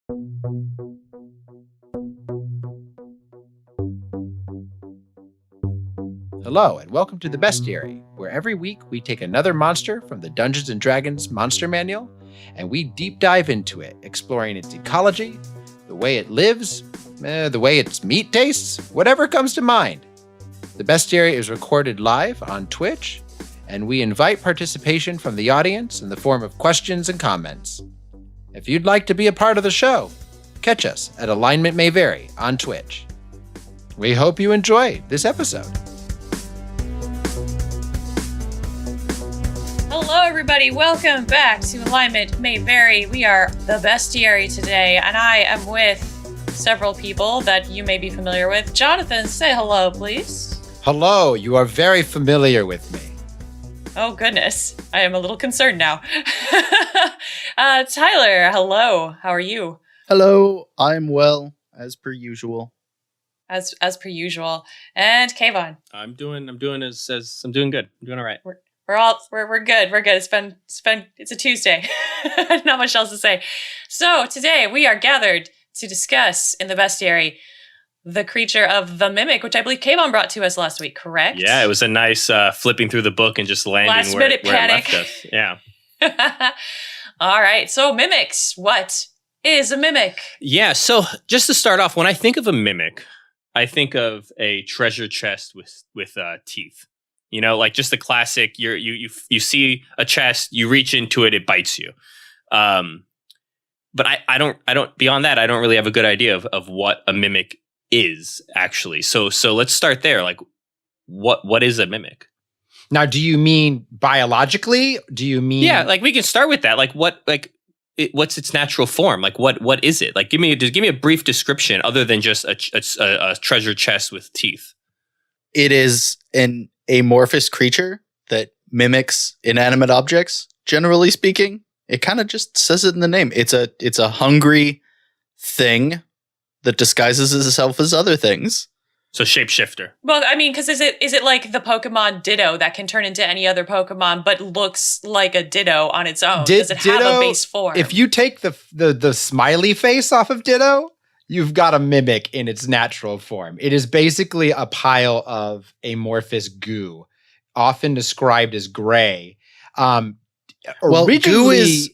Hello, and welcome to the Bestiary, where every week we take another monster from the Dungeons & Dragons Monster Manual, and we deep dive into it, exploring its ecology, the way it lives, the way its meat tastes, whatever comes to mind. The Bestiary is recorded live on Twitch, and we invite participation from the audience in the form of questions and comments. If you'd like to be a part of the show, catch us at Alignment May Vary on Twitch. We hope you enjoy this episode. Hello, everybody. Welcome back to Alignment May Vary. We are the Bestiary today, and I am with several people that you may be familiar with. Jonathan, say hello, please. Hello, you are very familiar with me. Oh, goodness. I am a little concerned now. Tyler, hello. How are you? Hello, I'm well, as per usual. As per usual. And Kayvon. I'm doing good. I'm doing all right. We're good. We're good. It's a Tuesday. Not much else to say. So today we are gathered to discuss in the Bestiary the creature of the Mimic, which I believe Kayvon brought to us last week, correct? Yeah, it was a nice flipping through the book and just landing where it left us. Yeah. All right. So mimics. What is a mimic? Yeah. So just to start off, when I think of a mimic, I think of a treasure chest with teeth. You know, like just the classic. You see a chest, you reach into it, it bites you. But I don't. Beyond that, I don't really have a good idea of what a mimic is actually. So let's start there. Like, what is a mimic? Now, do you mean biologically? Do you mean? Yeah, like we can start with that. Like what's its natural form? Like what is it? Like give me a brief description other than just a treasure chest with teeth. It is an amorphous creature that mimics inanimate objects, generally speaking. It kind of just says it in the name. It's a hungry thing that disguises itself as other things. So shapeshifter. Well, I mean, because is it like the Pokemon Ditto that can turn into any other Pokemon but looks like a Ditto on its own? Does it have a base form? If you take the smiley face off of Ditto, you've got a mimic in its natural form. It is basically a pile of amorphous goo, often described as gray. Goo is...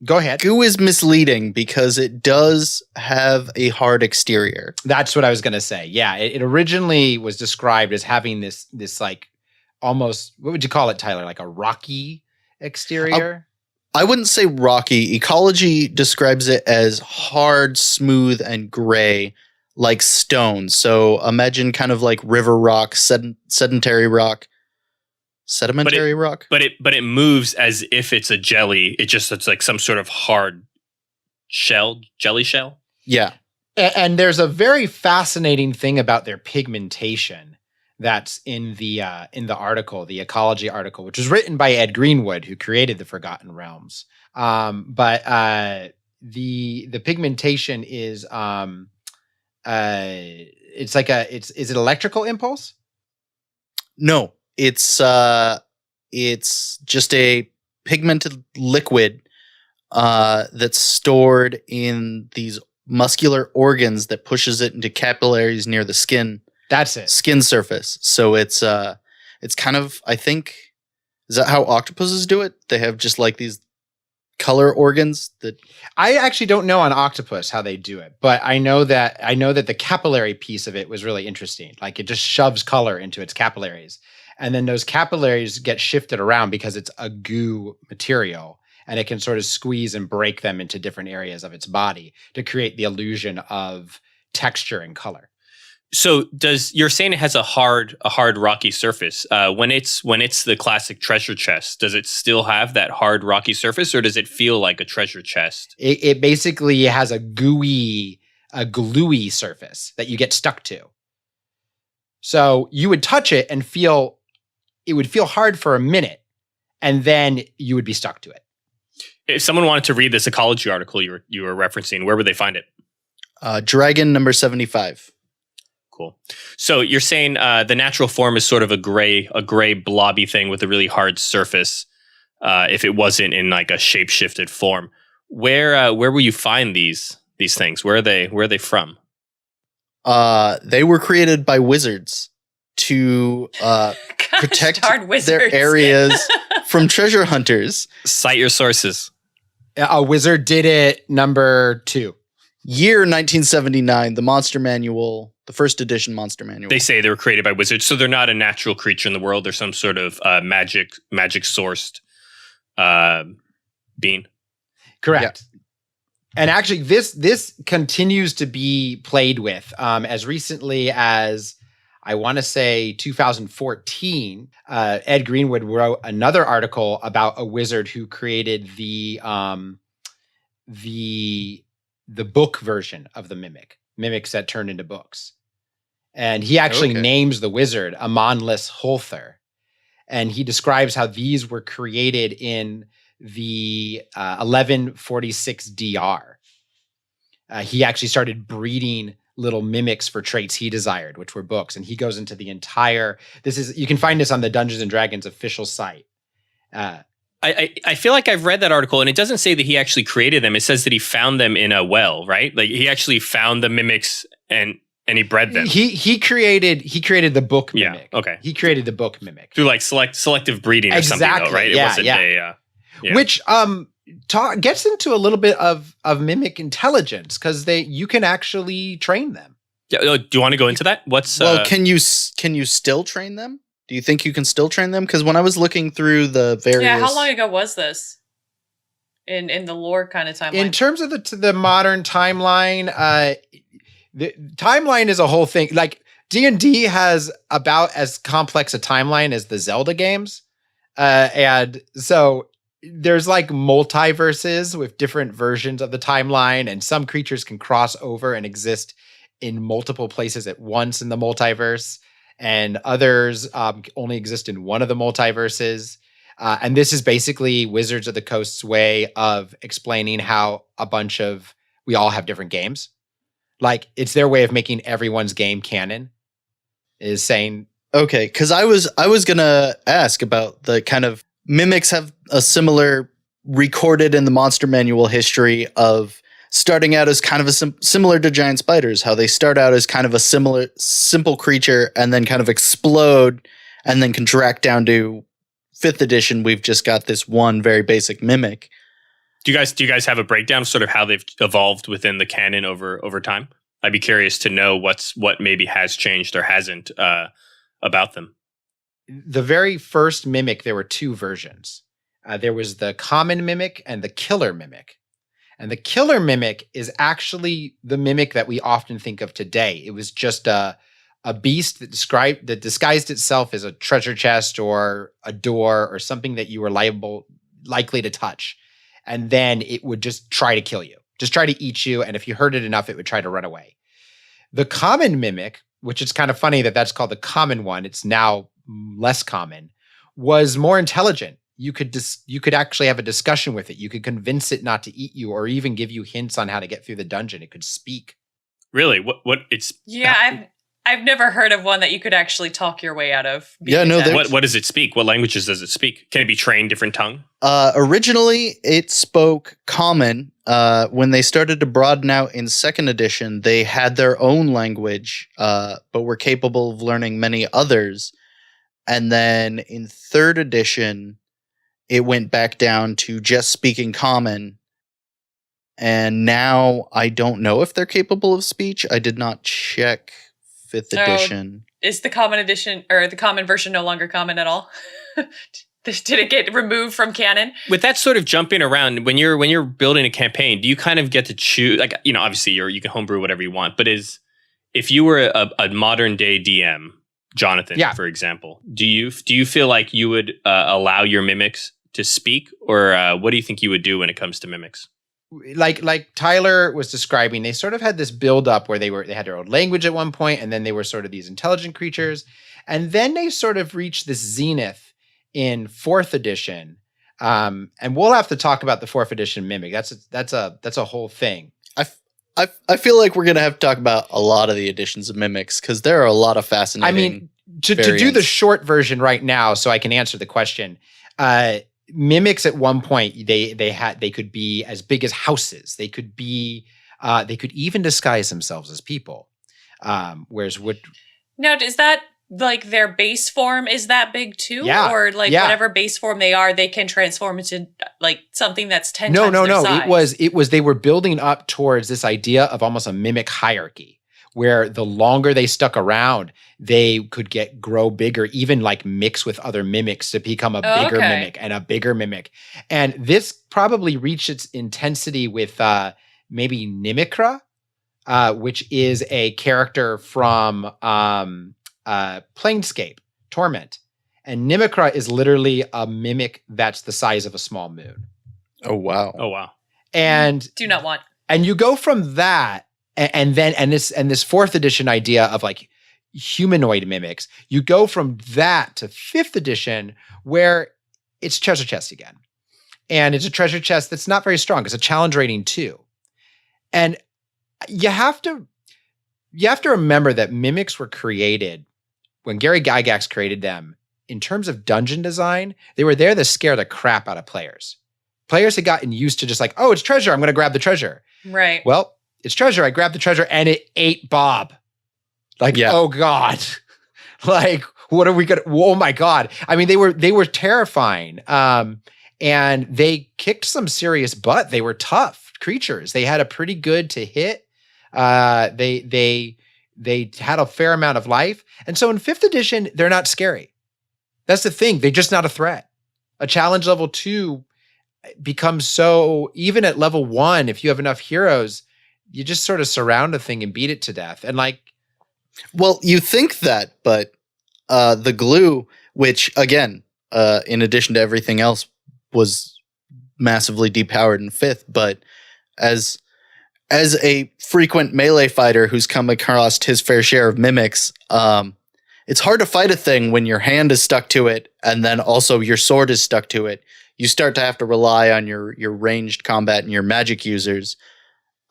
Go ahead. Goo is misleading because it does have a hard exterior. That's what I was going to say. Yeah, it originally was described as having this like almost, what would you call it, Tyler? Like a rocky exterior? I wouldn't say rocky. Ecology describes it as hard, smooth, and gray, like stone. So imagine kind of like river rock, sedentary rock. Sedimentary rock? But it moves as if it's a jelly. It's like some sort of hard jelly shell. Yeah. And there's a very fascinating thing about their pigmentation that's in the article, the ecology article, which was written by Ed Greenwood, who created the Forgotten Realms. But the pigmentation is it's like is it electrical impulse? No. It's just a pigmented liquid that's stored in these muscular organs that pushes it into capillaries near the skin. That's it. Skin surface. So it's kind of, I think, is that how octopuses do it? They have just like these color organs that I actually don't know on octopus how they do it, but I know that the capillary piece of it was really interesting. Like it just shoves color into its capillaries. And then those capillaries get shifted around because it's a goo material, and it can sort of squeeze and break them into different areas of its body to create the illusion of texture and color. So you're saying it has a hard rocky surface. When it's the classic treasure chest, does it still have that hard rocky surface, or does it feel like a treasure chest? It basically has a gluey surface that you get stuck to. So you would touch it and it would feel hard for a minute, and then you would be stuck to it. If someone wanted to read this ecology article you were referencing, where would they find it? Dragon number 75. Cool. So you're saying the natural form is sort of a gray blobby thing with a really hard surface. If it wasn't in like a shape-shifted form, Where will you find these things? Where are they from? They were created by wizards to protect their areas from treasure hunters. Cite your sources. A wizard did it, number 2. Year 1979, the Monster Manual, the first edition Monster Manual. They say they were created by wizards, so they're not a natural creature in the world. They're some sort of magic sourced being. Correct. Yeah. And actually, this continues to be played with as recently as, I want to say 2014. Ed Greenwood wrote another article about a wizard who created the book version of the mimics that turned into books. And he actually names the wizard Amonlis Holther. And he describes how these were created in the 1146 DR. He actually started breeding little mimics for traits he desired, which were books. And he goes into the entire, you can find this on the Dungeons and Dragons official site. I feel like I've read that article, and it doesn't say that he actually created them. It says that he found them in a well, right? Like he actually found the mimics and he bred them. He created the book mimic. Yeah, okay. He created the book mimic through like selective breeding or something, though, right? Yeah, it wasn't yeah. Which gets into a little bit of mimic intelligence, because you can actually train them. Yeah. Do you want to go into that? Can you still train them? Do you think you can still train them? Because when I was looking through the various... Yeah, how long ago was this? In the lore kind of timeline? In terms of the modern timeline, the timeline is a whole thing. Like, D&D has about as complex a timeline as the Zelda games. And so there's like multiverses with different versions of the timeline, and some creatures can cross over and exist in multiple places at once in the multiverse. And others only exist in one of the multiverses. And this is basically Wizards of the Coast's way of explaining how we all have different games. Like, it's their way of making everyone's game canon, is saying... Okay, because I was going to ask about the kind of... Mimics have a similar recorded in the Monster Manual history of starting out as kind of similar to giant spiders, how they start out as kind of a simple creature and then kind of explode and then contract down to 5th edition. We've just got this one very basic mimic. Do you guys have a breakdown of sort of how they've evolved within the canon over time? I'd be curious to know what maybe has changed or hasn't about them. The very first mimic, there were 2 versions. There was the common mimic and the killer mimic. And the killer mimic is actually the mimic that we often think of today. It was just a beast that disguised itself as a treasure chest or a door or something that you were likely to touch. And then it would just try to kill you, just try to eat you. And if you hurt it enough, it would try to run away. The common mimic, which is kind of funny that that's called the common one, it's now less common, was more intelligent. You could actually have a discussion with it. You could convince it not to eat you, or even give you hints on how to get through the dungeon. It could speak. Really? What it's... Yeah, I've never heard of one that you could actually talk your way out of. Yeah, no. What does it speak? What languages does it speak? Can it be trained different tongue? Originally, it spoke Common. When they started to broaden out in 2nd edition, they had their own language, but were capable of learning many others. And then in 3rd edition, it went back down to just speaking Common. And now I don't know if they're capable of speech. I did not check 5th edition. Is the common edition or the common version no longer common at all? Did it get removed from canon? With that sort of jumping around, when you're building a campaign, do you kind of get to choose? Like, obviously you can homebrew whatever you want, but if you were a modern day DM, Jonathan, for example, do you feel like you would allow your mimics to speak, or what do you think you would do when it comes to mimics? Like Tyler was describing, they sort of had this build up where they had their own language at one point, and then they were sort of these intelligent creatures, and then they sort of reached this zenith in 4th edition. And we'll have to talk about the 4th edition mimic. That's a whole thing. I feel like we're gonna have to talk about a lot of the editions of mimics, because there are a lot of fascinating. I mean, to do the short version right now, so I can answer the question. mimics at one point they could be as big as houses. They could even disguise themselves as people. Whereas now, is that like their base form is that big too? Yeah, Or like yeah. whatever base form they are, they can transform into like something that's 10 times No. their size? It was they were building up towards this idea of almost a mimic hierarchy, where the longer they stuck around, they could grow bigger, even like mix with other mimics to become a bigger mimic and a bigger mimic. And this probably reached its intensity with maybe Nimicra, which is a character from Planescape, Torment. And Nimicra is literally a mimic that's the size of a small moon. Oh, wow. Oh, wow. And do not want. And you go from that and this fourth edition idea of like humanoid mimics, you go from that to fifth edition where it's treasure chest again. And it's a treasure chest that's not very strong. It's a challenge rating 2. And you have to remember that mimics were created when Gary Gygax created them. In terms of dungeon design, they were there to scare the crap out of players. Players had gotten used to just like, oh, it's treasure, I'm going to grab the treasure. Right. Well, it's treasure. I grabbed the treasure and it ate Bob. Like, oh God. Like, what are we going to, oh my God. I mean, they were terrifying. And they kicked some serious butt. They were tough creatures. They had a pretty good to hit. They had a fair amount of life. And so in 5th edition, they're not scary. That's the thing. They're just not a threat. A challenge level 2 becomes so, even at level 1, if you have enough heroes, you just sort of surround a thing and beat it to death. And like, well, you think that, but the glue, which again, in addition to everything else, was massively depowered in 5th, but as a frequent melee fighter who's come across his fair share of mimics, it's hard to fight a thing when your hand is stuck to it and then also your sword is stuck to it. You start to have to rely on your ranged combat and your magic users.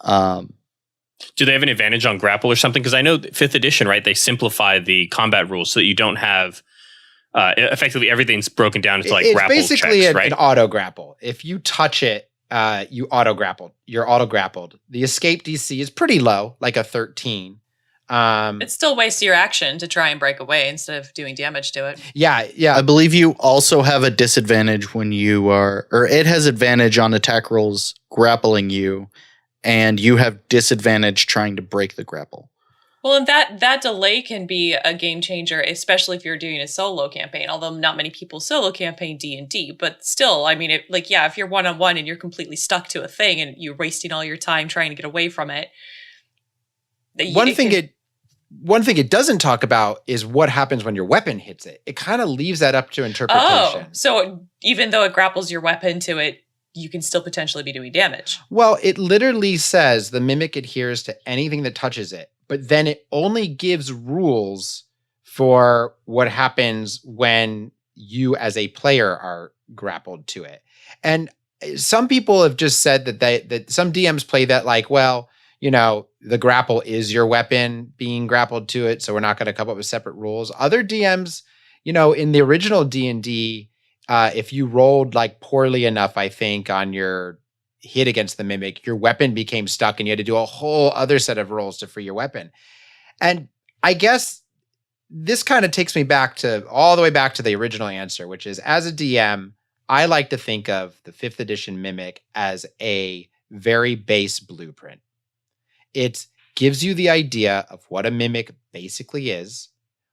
Do they have an advantage on grapple or something? Because I know 5th edition, right? They simplify the combat rules so that you don't have effectively everything's broken down into like grapple checks, right? It's basically an auto grapple. If you touch it, you auto grappled. You're auto grappled. The escape DC is pretty low, like a 13. It still wastes your action to try and break away instead of doing damage to it. Yeah. I believe you also have a disadvantage when you are, or it has advantage on attack rolls grappling you, and you have disadvantage trying to break the grapple. Well, and that delay can be a game changer, especially if you're doing a solo campaign. Although not many people solo campaign D&D, but still, I mean, if you're one-on-one and you're completely stuck to a thing and you're wasting all your time trying to get away from it. One thing it doesn't talk about is what happens when your weapon hits it. It kind of leaves that up to interpretation. Oh, so even though it grapples your weapon to it, you can still potentially be doing damage. Well, it literally says the mimic adheres to anything that touches it, but then it only gives rules for what happens when you as a player are grappled to it. And some people have just said that some DMs play that like, well, you know, the grapple is your weapon being grappled to it, so we're not going to come up with separate rules. Other DMs, you know, in the original D&D, if you rolled like poorly enough, I think, on your hit against the mimic, your weapon became stuck and you had to do a whole other set of rolls to free your weapon. And I guess this kind of takes me all the way back to the original answer, which is as a DM, I like to think of the 5th edition mimic as a very base blueprint. It gives you the idea of what a mimic basically is,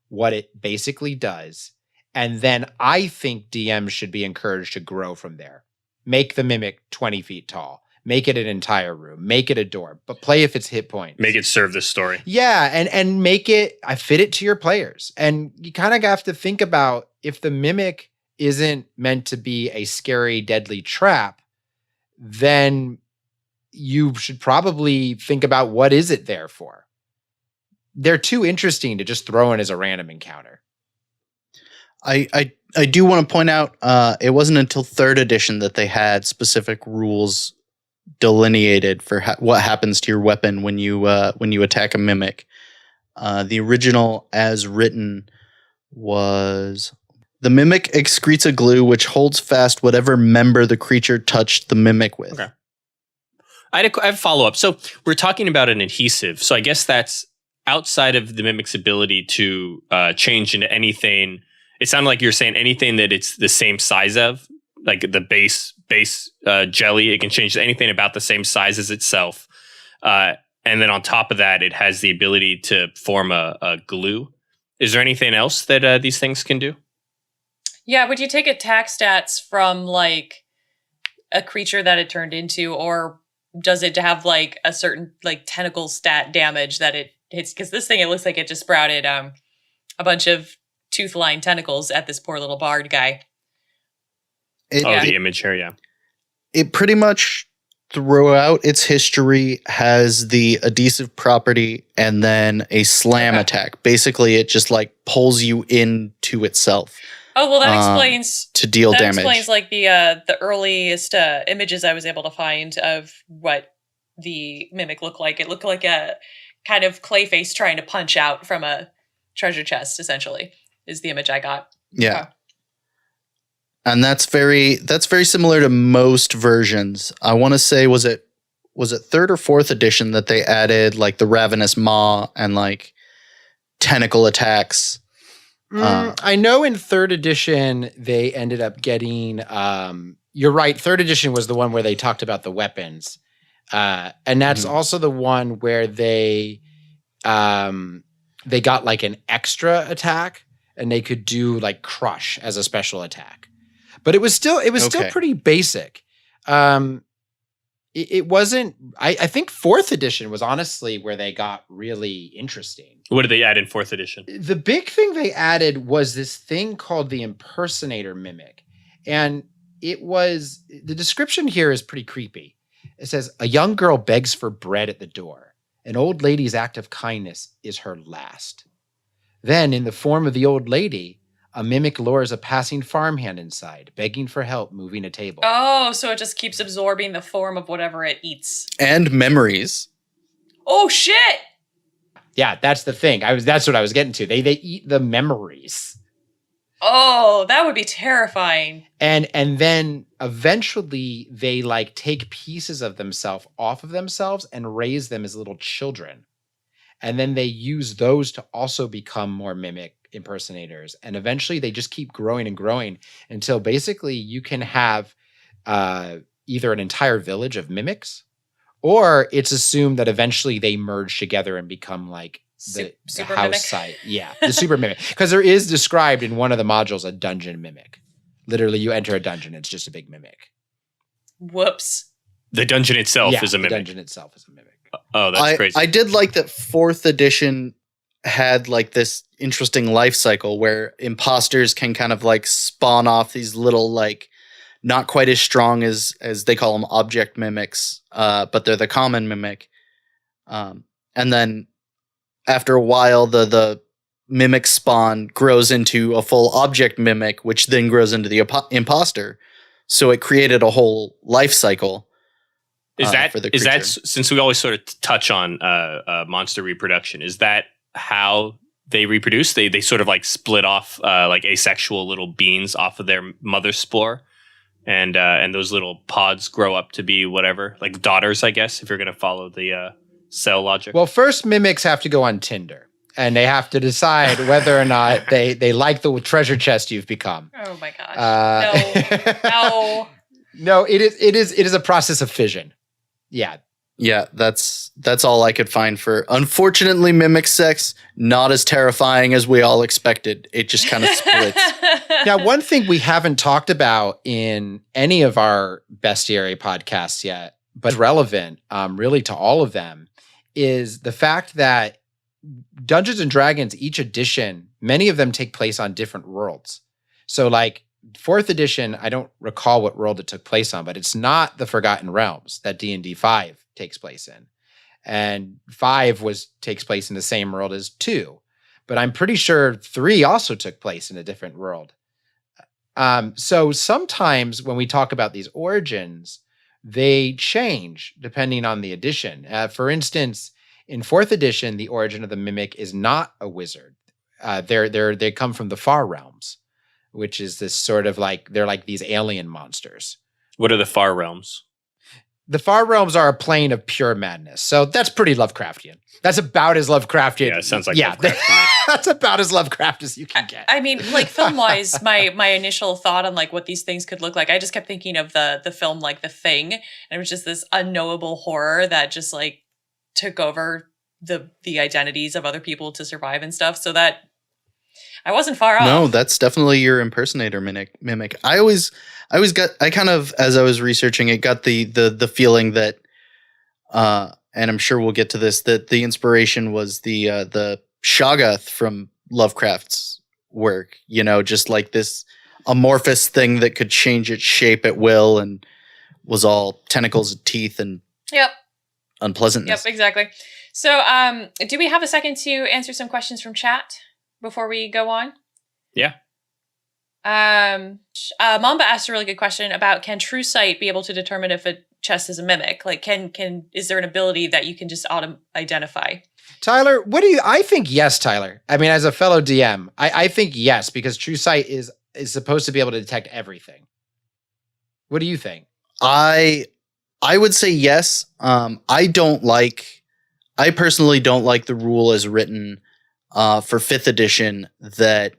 what it basically does, and then I think DMs should be encouraged to grow from there. Make the mimic 20 feet tall. Make it an entire room. Make it a door. But play if it's hit points. Make it serve the story. Yeah, and make it, fit it to your players. And you kind of have to think about if the mimic isn't meant to be a scary, deadly trap, then you should probably think about what is it there for. They're too interesting to just throw in as a random encounter. I do want to point out it wasn't until 3rd edition that they had specific rules delineated for what happens to your weapon when you attack a mimic. The original as written was The mimic excretes a glue which holds fast whatever member the creature touched the mimic with. Okay. I have a follow-up. So we're talking about an adhesive. So I guess that's outside of the mimic's ability to change into anything. It sounded like you're saying anything that it's the same size of, like the base jelly. It can change to anything about the same size as itself. And then on top of that, it has the ability to form a glue. Is there anything else that these things can do? Yeah, would you take attack stats from like a creature that it turned into, or does it have like a certain like tentacle stat damage that it hits? Because this thing, it looks like it just sprouted a bunch of tooth-lined tentacles at this poor little bard guy. The image here, yeah. It pretty much throughout its history has the adhesive property and then a slam attack. Basically, it just like pulls you into itself. Oh, well, that explains to deal that damage. Explains like the earliest images I was able to find of what the mimic looked like. It looked like a kind of clay face trying to punch out from a treasure chest, essentially, is the image I got. Yeah. And that's very similar to most versions. I want to say was it 3rd or 4th edition that they added like the ravenous maw and like tentacle attacks. I know in 3rd edition they ended up getting you're right, 3rd edition was the one where they talked about the weapons. And that's also the one where they got like an extra attack and they could do like crush as a special attack. But it was still pretty basic. It wasn't. I think 4th edition was honestly where they got really interesting. What did they add in 4th edition? The big thing they added was this thing called the impersonator mimic, and it was the description here is pretty creepy. It says a young girl begs for bread at the door. An old lady's act of kindness is her last. Then, in the form of the old lady, a mimic lures a passing farmhand inside, begging for help moving a table. Oh, so it just keeps absorbing the form of whatever it eats. And memories. Oh, shit! Yeah, that's the thing. That's what I was getting to. They eat the memories. Oh, that would be terrifying. And then eventually they like take pieces of themselves off of themselves and raise them as little children. And then they use those to also become more mimic impersonators. And eventually they just keep growing and growing until basically you can have either an entire village of mimics, or it's assumed that eventually they merge together and become like the house mimic? site. Yeah, the super mimic. Because there is described in one of the modules a dungeon mimic. Literally, you enter a dungeon, it's just a big mimic. Whoops. The dungeon itself is a mimic. The dungeon itself is a mimic. Oh, that's crazy. I did like that 4th edition had like this interesting life cycle where imposters can kind of like spawn off these little like not quite as strong as they call them object mimics, but they're the common mimic. And then after a while, the mimic spawn grows into a full object mimic, which then grows into the imposter. So it created a whole life cycle. Is that for the creature. Is that since we always sort of touch on monster reproduction? Is that how they reproduce? They sort of like split off like asexual little beans off of their mother spore, and those little pods grow up to be whatever, like daughters, I guess, if you're going to follow the cell logic. Well, first mimics have to go on Tinder, and they have to decide whether or not they like the treasure chest you've become. Oh my gosh! No. No, it is a process of fission. Yeah. Yeah, that's all I could find for. Unfortunately, mimic sex, not as terrifying as we all expected. It just kind of splits. Now, one thing we haven't talked about in any of our Bestiary podcasts yet, but relevant really to all of them, is the fact that Dungeons and Dragons, each edition, many of them take place on different worlds. So like 4th edition, I don't recall what world it took place on, but it's not the Forgotten Realms that D&D 5 takes place in. And 5 takes place in the same world as 2. But I'm pretty sure 3 also took place in a different world. So sometimes when we talk about these origins, they change depending on the edition. For instance, in 4th edition, the origin of the mimic is not a wizard. They come from the far realms, which is this sort of like they're like these alien monsters. What are the far realms? The far realms are a plane of pure madness. So that's pretty Lovecraftian. That's about as Lovecraftian. Yeah, it sounds like Lovecraft to me. That's about as Lovecraft as you can get. I mean, like film-wise, my initial thought on like what these things could look like, I just kept thinking of the film like The Thing, and it was just this unknowable horror that just like took over the identities of other people to survive and stuff. So that I wasn't far off. No, that's definitely your impersonator mimic. I kind of, as I was researching it, got the feeling that, and I'm sure we'll get to this, that the inspiration was the Shoggoth from Lovecraft's work, you know, just like this amorphous thing that could change its shape at will and was all tentacles and teeth and unpleasantness. Yep, exactly. So, do we have a second to answer some questions from chat before we go on? Yeah. Mamba asked a really good question about, can True Sight be able to determine if a chest is a mimic? Like, is there an ability that you can just identify? Tyler, what do you? I think yes, Tyler. I mean, as a fellow DM, I think yes, because True Sight is supposed to be able to detect everything. What do you think? I would say yes. I personally don't like the rule as written for 5th edition that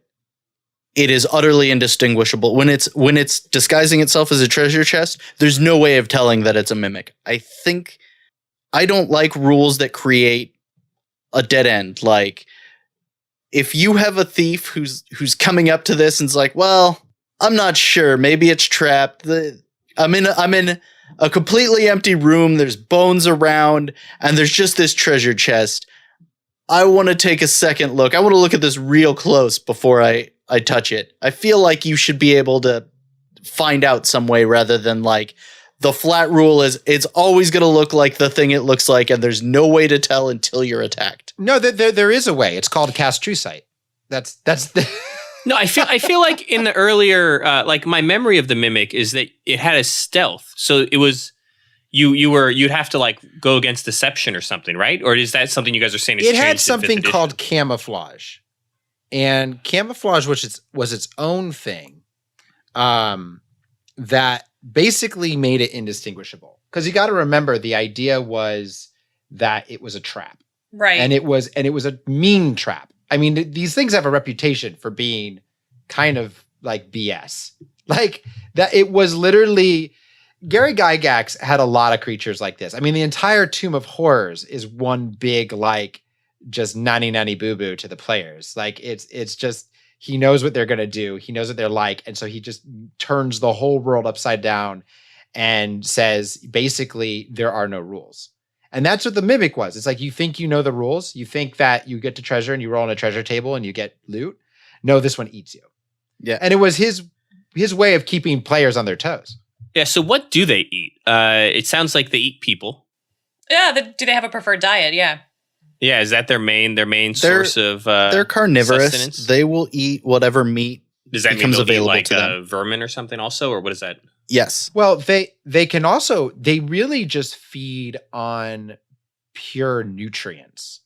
it is utterly indistinguishable. When it's disguising itself as a treasure chest, there's no way of telling that it's a mimic. I don't like rules that create a dead end. Like, if you have a thief who's coming up to this and's like, well, I'm not sure, maybe it's trapped. I'm in a completely empty room. There's bones around, and there's just this treasure chest. I want to take a second look. I want to look at this real close before I touch it. I feel like you should be able to find out some way rather than like the flat rule is it's always going to look like the thing it looks like, and there's no way to tell until you're attacked. No, there is a way. It's called Cast True Sight. That's the No, I feel like in the earlier, like my memory of the mimic is that it had a stealth. So it was you'd have to like go against deception or something, right? Or is that something you guys are saying? It had something called camouflage, and camouflage was its own thing, that basically made it indistinguishable. Because you got to remember, the idea was that it was a trap, right? And it was a mean trap. I mean, these things have a reputation for being kind of like BS. Like that, it was literally. Gary Gygax had a lot of creatures like this. I mean, the entire Tomb of Horrors is one big, like, just nanny boo-boo to the players. Like, it's just, he knows what they're going to do. He knows what they're like. And so he just turns the whole world upside down and says, basically, there are no rules. And that's what the Mimic was. It's like, you think you know the rules. You think that you get to treasure and you roll on a treasure table and you get loot. No, this one eats you. Yeah. And it was his way of keeping players on their toes. Yeah, so what do they eat? It sounds like they eat people. Yeah, do they have a preferred diet? Yeah. Yeah, is that their main source of they're carnivorous. sustenance? They will eat whatever meat Does that becomes mean they'll available eat to like them. vermin or something also, or what is that? Yes. Well, they can also, they really just feed on pure nutrients.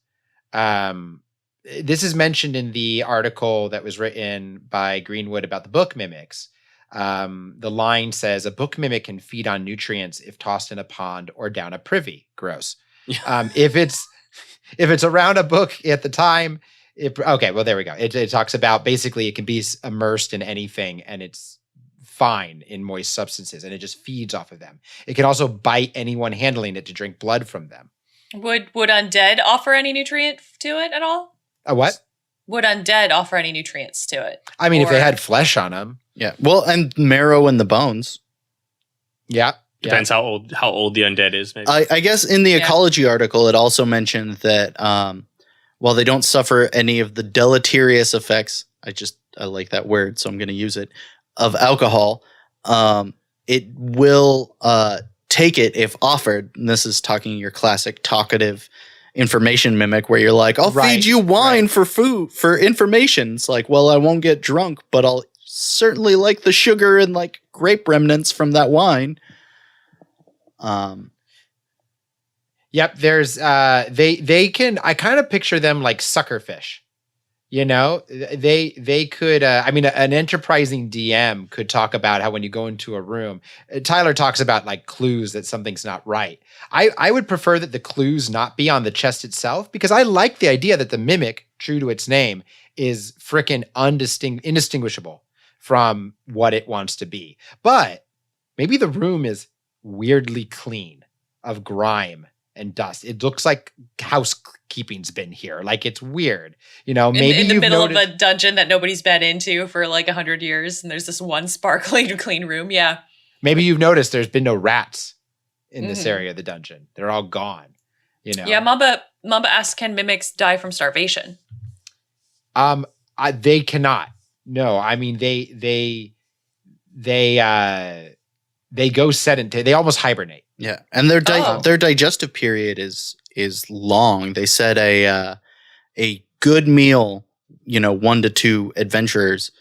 This is mentioned in the article that was written by Greenwood about the book mimics. The line says, a book mimic can feed on nutrients if tossed in a pond or down a privy. Gross. If it's around a book at the time, okay, well, there we go. It talks about basically it can be immersed in anything and it's fine in moist substances and it just feeds off of them. It can also bite anyone handling it to drink blood from them. Would undead offer any nutrient to it at all? A what? Would undead offer any nutrients to it? I mean, if they had flesh on them. Yeah. Well, and marrow in the bones. Yeah. Depends how old the undead is, maybe. I guess in the ecology article, it also mentioned that while they don't suffer any of the deleterious effects, I like that word, so I'm going to use it, of alcohol, it will take it if offered. And this is talking your classic talkative information mimic where you're like, I'll feed you wine for food, for information. It's like, well, I won't get drunk, but I'll certainly like the sugar and like grape remnants from that wine. Yep. There's, they can, I kind of picture them like sucker fish. You know, they could. I mean, an enterprising DM could talk about how when you go into a room, Tyler talks about like clues that something's not right. I would prefer that the clues not be on the chest itself, because I like the idea that the mimic, true to its name, is frickin' indistinguishable from what it wants to be. But maybe the room is weirdly clean of grime and dust. It looks like housekeeping's been here. Like, it's weird. You know, maybe in the you've middle noticed, of a dungeon that nobody's been into for like 100 years, and there's this one sparkling clean room. Yeah. maybe you've noticed there's been no rats in this Mhm. area of the dungeon. They're all gone. You know. Yeah, Mamba asks, can mimics die from starvation? They cannot. No, I mean they go sedentary. They almost hibernate. Yeah, and their Oh. their digestive period is long. They said a good meal, 1 to 2 adventurers,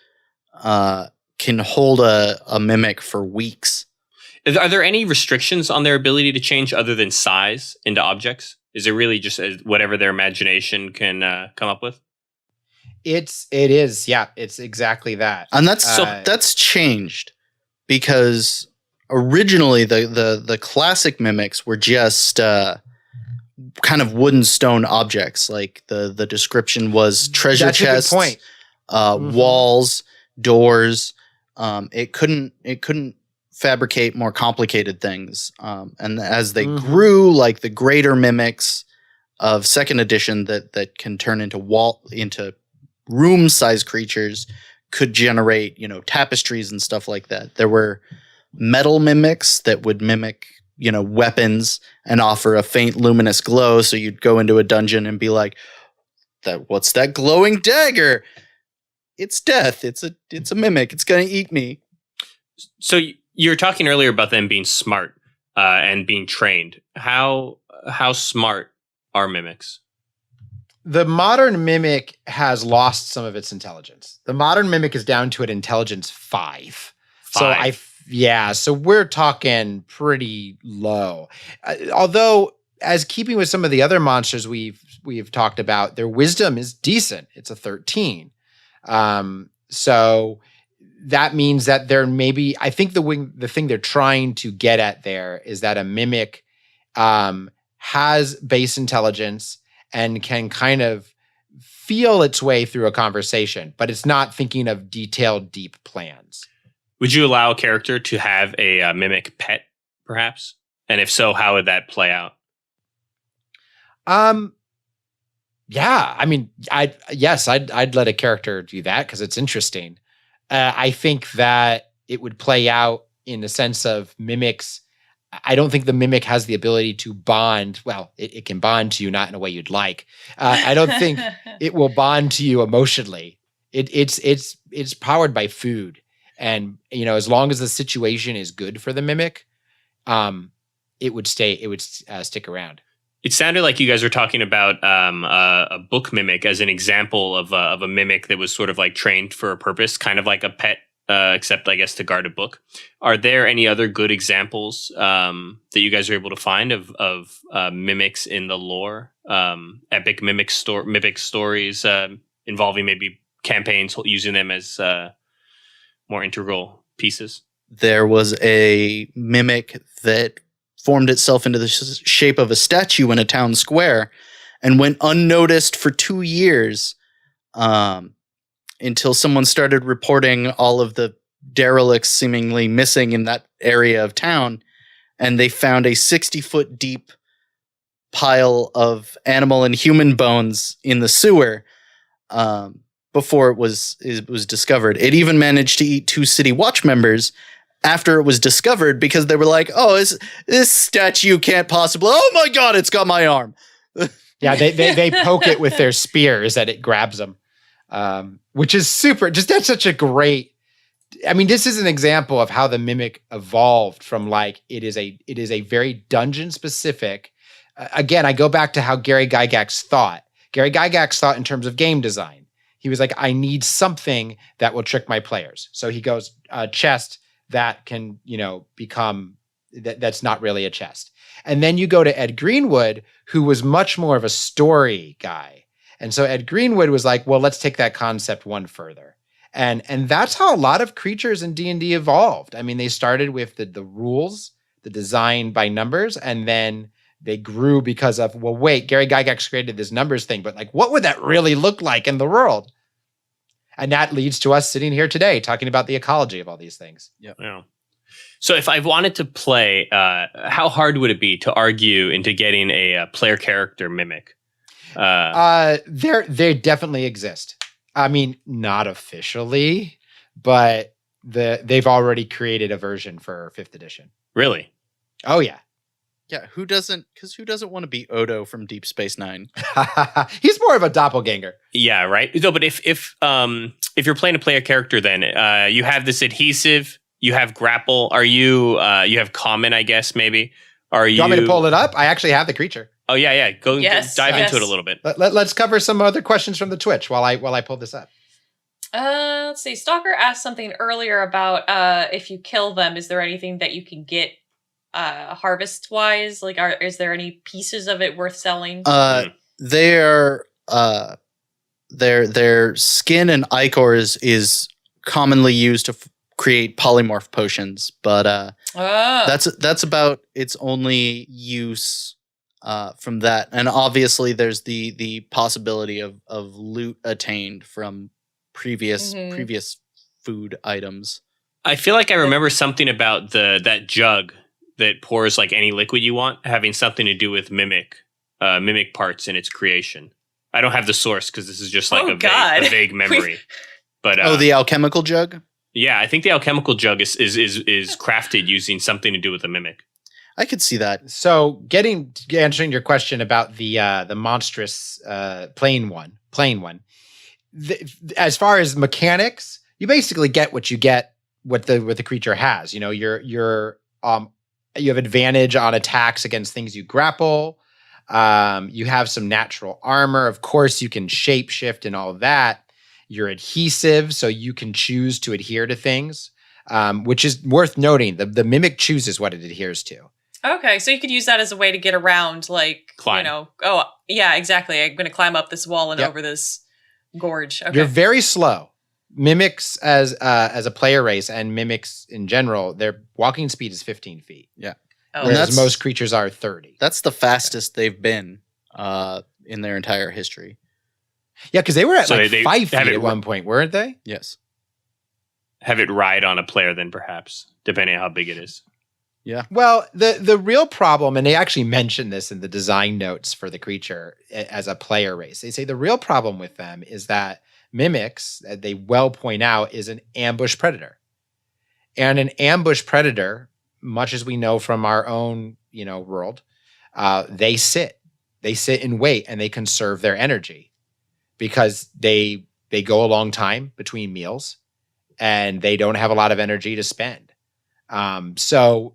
can hold a mimic for weeks. Are there any restrictions on their ability to change other than size into objects? Is it really just whatever their imagination can come up with? It is. Yeah, it's exactly that. And that's changed, because originally the classic mimics were just kind of wooden stone objects. Like the description was treasure That's chests, a good point. walls, doors. It couldn't fabricate more complicated things. And as they grew, like the greater mimics of second edition that can turn into room-sized creatures, could generate, tapestries and stuff like that. There were metal mimics that would mimic, weapons and offer a faint luminous glow. So you'd go into a dungeon and be like, what's that glowing dagger? It's death. It's a mimic. It's going to eat me. So you were talking earlier about them being smart and being trained. How smart are mimics? The modern mimic has lost some of its intelligence. The modern mimic is down to an intelligence 5. So we're talking pretty low. Although, as keeping with some of the other monsters we've talked about, their wisdom is decent. It's a 13. So that means that there maybe, I think the thing they're trying to get at there is that a mimic has base intelligence and can kind of feel its way through a conversation, but it's not thinking of detailed, deep plans. Would you allow a character to have a mimic pet, perhaps? And if so, how would that play out? Yeah, I mean, I'd let a character do that because it's interesting. I think that it would play out in the sense of mimics. I don't think the mimic has the ability to bond. Well, it can bond to you, not in a way you'd like. I don't think it will bond to you emotionally. It's powered by food, and as long as the situation is good for the mimic, it would stick around. It sounded like you guys were talking about a book mimic as an example of a mimic that was sort of like trained for a purpose, kind of like a pet. Except, I guess, to guard a book. Are there any other good examples that you guys are able to find of mimics in the lore? Epic mimic stories involving maybe campaigns using them as more integral pieces? There was a mimic that formed itself into the shape of a statue in a town square and went unnoticed for 2 years. Until someone started reporting all of the derelicts seemingly missing in that area of town, and they found a 60-foot deep pile of animal and human bones in the sewer before it was discovered. It even managed to eat 2 city watch members after it was discovered, because they were like, "Oh, this statue can't possibly. Oh my God, it's got my arm." Yeah, they poke it with their spears and it grabs them. Which is super. Just that's such a great. I mean, this is an example of how the mimic evolved from like it is a very dungeon specific. Again, I go back to how Gary Gygax thought. Gary Gygax thought in terms of game design. He was like, I need something that will trick my players. So he goes a chest that can become that's not really a chest. And then you go to Ed Greenwood, who was much more of a story guy. And so Ed Greenwood was like, well, let's take that concept one further. And that's how a lot of creatures in D&D evolved. I mean, they started with the rules, the design by numbers, and then they grew because of, well, wait, Gary Gygax created this numbers thing, but like, what would that really look like in the world? And that leads to us sitting here today talking about the ecology of all these things. Yeah. So if I wanted to play, how hard would it be to argue into getting a player character mimic? They definitely exist. I mean, not officially, but they've already created a version for 5th edition. Really? Oh yeah. Yeah, who doesn't want to be Odo from Deep Space Nine? He's more of a doppelganger. Yeah, right. No, but if you're playing a player character, then you have this adhesive, you have grapple. Are you have common? I guess maybe. Are you? Do you want me to pull it up? I actually have the creature. Oh yeah. Go dive into it a little bit. Let's cover some other questions from the Twitch while I pull this up. Let's see. Stalker asked something earlier about if you kill them, is there anything that you can get harvest wise? Like, is there any pieces of it worth selling? Their skin and ichor is commonly used to create polymorph potions, but that's about its only use from that. And obviously there's the possibility of loot attained from previous food items. I feel like I remember something about that jug that pours like any liquid you want having something to do with mimic parts in its creation. I don't have the source because this is just like a vague memory. But the alchemical jug? Yeah, I think the alchemical jug is crafted using something to do with a mimic. I could see that. So, answering your question about the monstrous plain one. As far as mechanics, you basically get what the creature has. You know, you have advantage on attacks against things you grapple. You have some natural armor. Of course, you can shapeshift and all of that. You're adhesive, so you can choose to adhere to things, which is worth noting. The mimic chooses what it adheres to. Okay, so you could use that as a way to get around, like, climb. Oh, yeah, exactly. I'm going to climb up this wall and over this gorge. Okay. You're very slow. Mimics as a player race and mimics in general, their walking speed is 15 feet. Yeah. Oh. Whereas most creatures are 30. That's the fastest they've been in their entire history. Yeah, because they were at So 5 feet at one point, weren't they? Yes. Have it ride on a player then perhaps, depending on how big it is. Yeah. Well, the real problem, and they actually mention this in the design notes for the creature as a player race. They say the real problem with them is that mimics, they well point out, is an ambush predator. And an ambush predator, much as we know from our own, world, they sit and wait, and they conserve their energy because they go a long time between meals and they don't have a lot of energy to spend. So,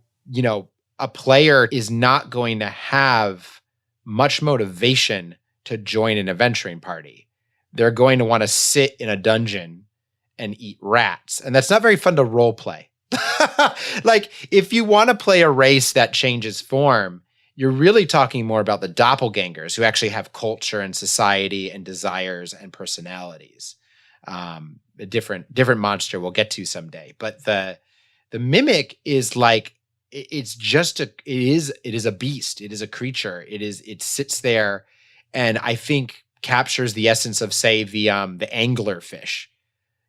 a player is not going to have much motivation to join an adventuring party. They're going to want to sit in a dungeon and eat rats. And that's not very fun to role play. Like, if you want to play a race that changes form, you're really talking more about the doppelgangers who actually have culture and society and desires and personalities. A different monster we'll get to someday. But the mimic is like, it is a beast. It is a creature. It sits there and I think captures the essence of, say, the angler fish.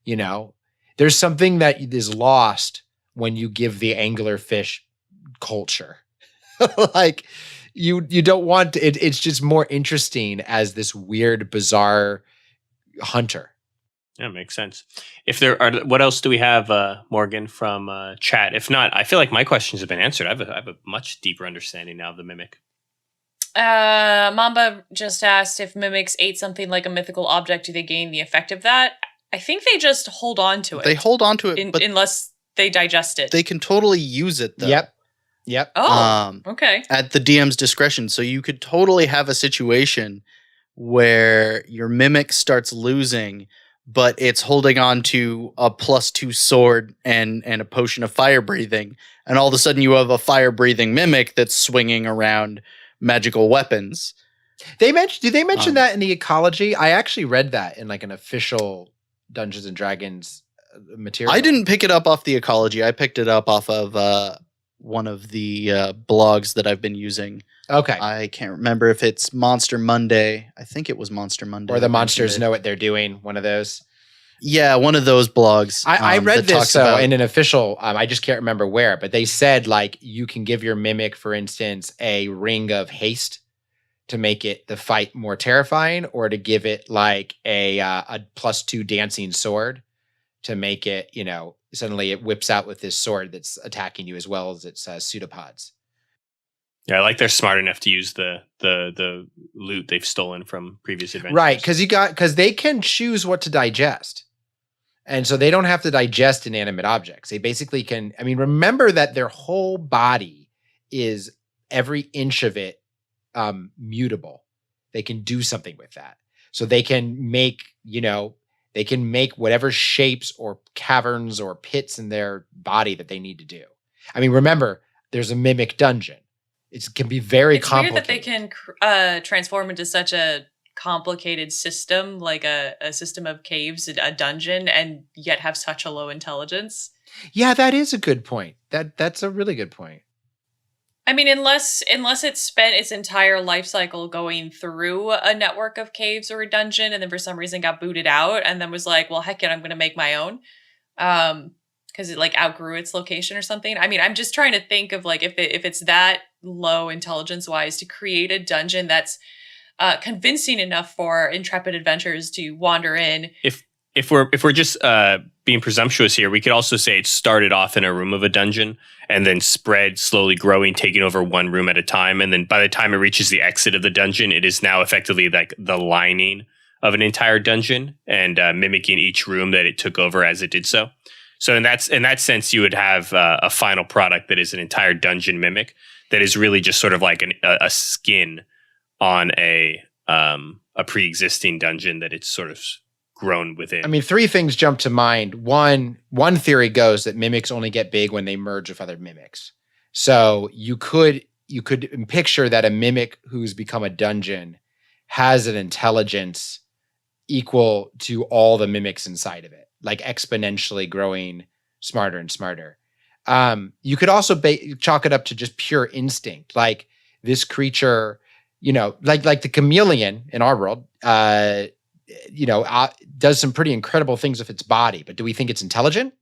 There's something that is lost when you give the angler fish culture. Like you don't want to, it's just more interesting as this weird, bizarre hunter. Yeah, makes sense. If there are, what else do we have, Morgan, from chat? If not, I feel like my questions have been answered. I have a much deeper understanding now of the mimic. Mamba just asked if mimics ate something like a mythical object, do they gain the effect of that? I think they just hold on to it. They hold on to it, but unless they digest it. They can totally use it, though. Yep. Oh, okay. At the DM's discretion. So you could totally have a situation where your mimic starts losing, but it's holding on to a +2 sword and a potion of fire breathing. And all of a sudden you have a fire breathing mimic that's swinging around magical weapons. Do they mention Um, that in the ecology? I actually read that in like an official Dungeons and Dragons material. I didn't pick it up off the ecology. I picked it up off of one of the blogs that I've been using. Okay. I can't remember if it's Monster Monday. I think it was Monster Monday. Or the that mentioned monsters it. know what they're doing. One of those. Yeah, one of those blogs. I read that this talks about- in an official. I just can't remember where, but they said like you can give your mimic, for instance, a ring of haste to make it the fight more terrifying, or to give it like a +2 dancing sword to make it, suddenly it whips out with this sword that's attacking you as well as its pseudopods. Yeah, I like they're smart enough to use the loot they've stolen from previous adventures. Right, because they can choose what to digest. And so they don't have to digest inanimate objects. They basically can, remember that their whole body is every inch of it mutable. They can do something with that. So they can make, whatever shapes or caverns or pits in their body that they need to do. Remember, there's a mimic dungeon. It can be very complicated. Weird that they can transform into such a complicated system, like a system of caves, a dungeon, and yet have such a low intelligence. Yeah, that is a good point. That's a really good point. Unless it spent its entire life cycle going through a network of caves or a dungeon, and then for some reason got booted out, and then was like, "Well, heck it, I'm going to make my own," because it like outgrew its location or something. I'm just trying to think of like if it's that low intelligence wise to create a dungeon that's convincing enough for intrepid adventurers to wander in. If we're just being presumptuous here, we could also say it started off in a room of a dungeon and then spread, slowly growing, taking over one room at a time. And then by the time it reaches the exit of the dungeon, it is now effectively like the lining of an entire dungeon and mimicking each room that it took over as it did so. So in that sense, you would have a final product that is an entire dungeon mimic that is really just sort of like a skin on a pre-existing dungeon that it's sort of grown within. 3 things jump to mind. One theory goes that mimics only get big when they merge with other mimics. So you could picture that a mimic who's become a dungeon has an intelligence equal to all the mimics inside of it, like exponentially growing smarter and smarter. You could also chalk it up to just pure instinct. Like this creature, like the chameleon in our world, does some pretty incredible things with its body, but do we think it's intelligent?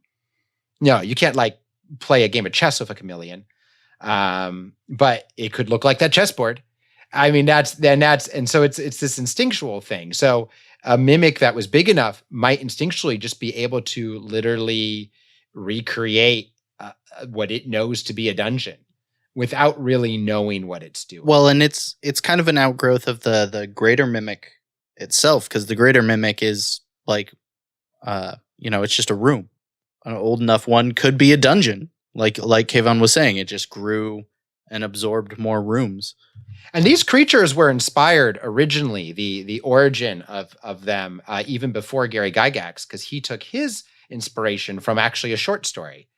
No, you can't like play a game of chess with a chameleon. But it could look like that chessboard. And so it's this instinctual thing. So a mimic that was big enough might instinctually just be able to literally recreate what it knows to be a dungeon without really knowing what it's doing. Well, and it's kind of an outgrowth of the greater mimic itself, because the greater mimic is like, it's just a room. An old enough one could be a dungeon. Like Kayvon was saying, it just grew and absorbed more rooms. And these creatures were inspired originally, the origin of them, even before Gary Gygax, because he took his inspiration from actually a short story.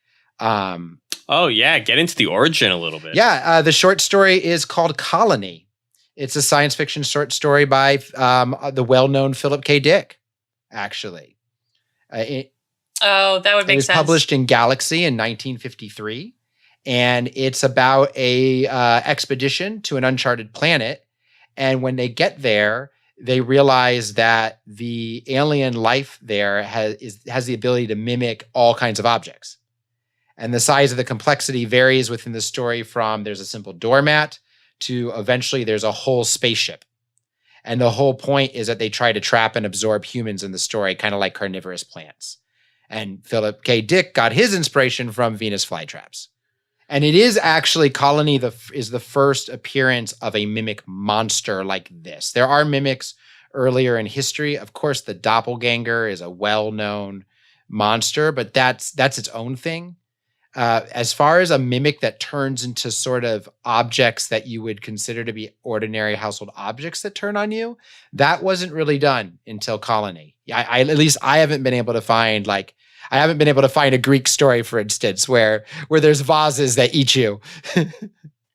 Oh, yeah. Get into the origin a little bit. Yeah. The short story is called Colony. It's a science fiction short story by the well-known Philip K. Dick, actually. That would make sense. It was published in Galaxy in 1953. And it's about a expedition to an uncharted planet. And when they get there, they realize that the alien life there has the ability to mimic all kinds of objects. And the size of the complexity varies within the story from there's a simple doormat to eventually there's a whole spaceship. And the whole point is that they try to trap and absorb humans in the story, kind of like carnivorous plants. And Philip K. Dick got his inspiration from Venus flytraps. And it is actually Colony is the first appearance of a mimic monster like this. There are mimics earlier in history. Of course, the doppelganger is a well-known monster, but that's its own thing. As far as a mimic that turns into sort of objects that you would consider to be ordinary household objects that turn on you, that wasn't really done until Colony. At least I haven't been able to find a Greek story, for instance, where there's vases that eat you.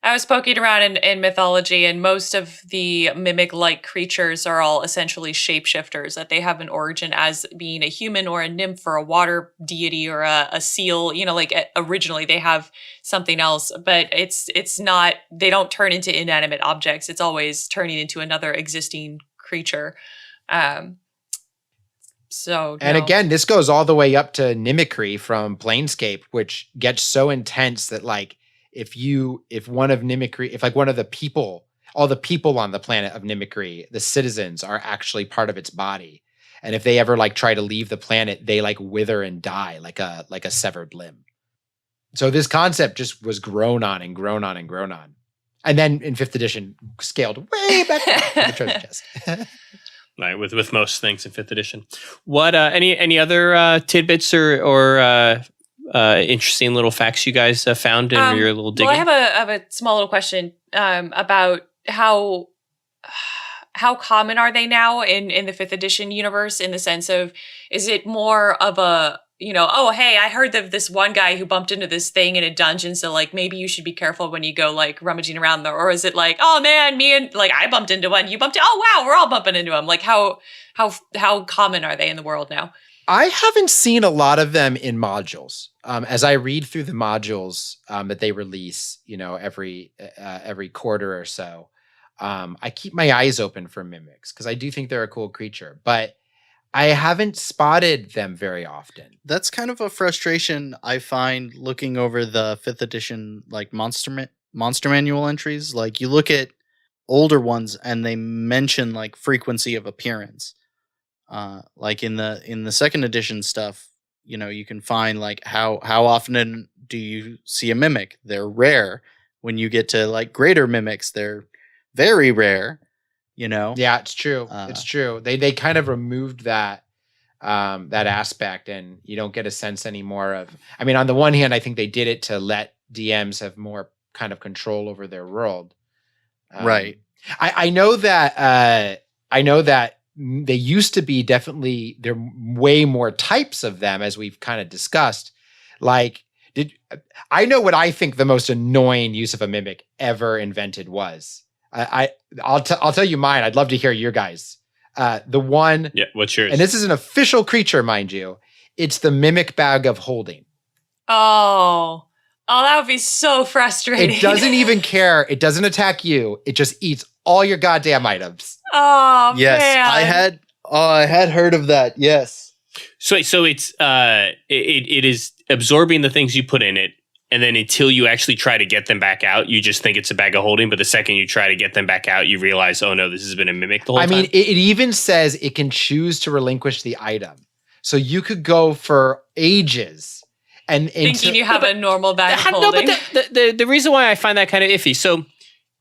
I was poking around in mythology, and most of the mimic-like creatures are all essentially shapeshifters, that they have an origin as being a human or a nymph or a water deity or a seal. Like originally they have something else, but it's not. They don't turn into inanimate objects. It's always turning into another existing creature. Um, And no. again, this goes all the way up to mimicry from Planescape, which gets so intense that like if one of the people, all the people on the planet of mimicry, the citizens are actually part of its body. And if they ever like try to leave the planet, they like wither and die like a severed limb. So this concept just was grown on and grown on and grown on. And then in 5th edition, scaled way back down to the treasure chest. Right, with most things in 5th edition. What any other tidbits or interesting little facts you guys found in your little digging? Well, I have a small little question about how common are they now in the 5th edition universe, in the sense of, is it more of a, oh, hey, I heard of this one guy who bumped into this thing in a dungeon, so like maybe you should be careful when you go like rummaging around there? Or is it like, oh man, I bumped into one, you bumped, oh wow, we're all bumping into him? Like how common are they in the world now? I haven't seen a lot of them in modules. As I read through the modules that they release, every quarter or so, I keep my eyes open for mimics because I do think they're a cool creature, but I haven't spotted them very often. That's kind of a frustration I find looking over the 5th edition like Monster Manual entries. Like you look at older ones and they mention like frequency of appearance. Like in the 2nd edition stuff, you can find like how often do you see a mimic? They're rare. When you get to like greater mimics, they're very rare. Yeah, it's true. It's true. They kind of removed that aspect, and you don't get a sense anymore of. I mean, on the one hand, I think they did it to let DMs have more kind of control over their world. Right. I know that. They used to be definitely, there are way more types of them, as we've kind of discussed. Like, I know what I think the most annoying use of a mimic ever invented was. I'll tell you mine. I'd love to hear your guys. The one. Yeah, what's yours? And this is an official creature, mind you. It's the mimic bag of holding. Oh, that would be so frustrating. It doesn't even care. It doesn't attack you. It just eats all your goddamn items. Oh, yes, man. I had heard of that. Yes. So it's it is absorbing the things you put in it, and then until you actually try to get them back out, you just think it's a bag of holding. But the second you try to get them back out, you realize, oh no, this has been a mimic the whole time. I mean, it even says it can choose to relinquish the item, so you could go for ages and thinking you have a normal bag of holding. No, but the reason why I find that kind of iffy. So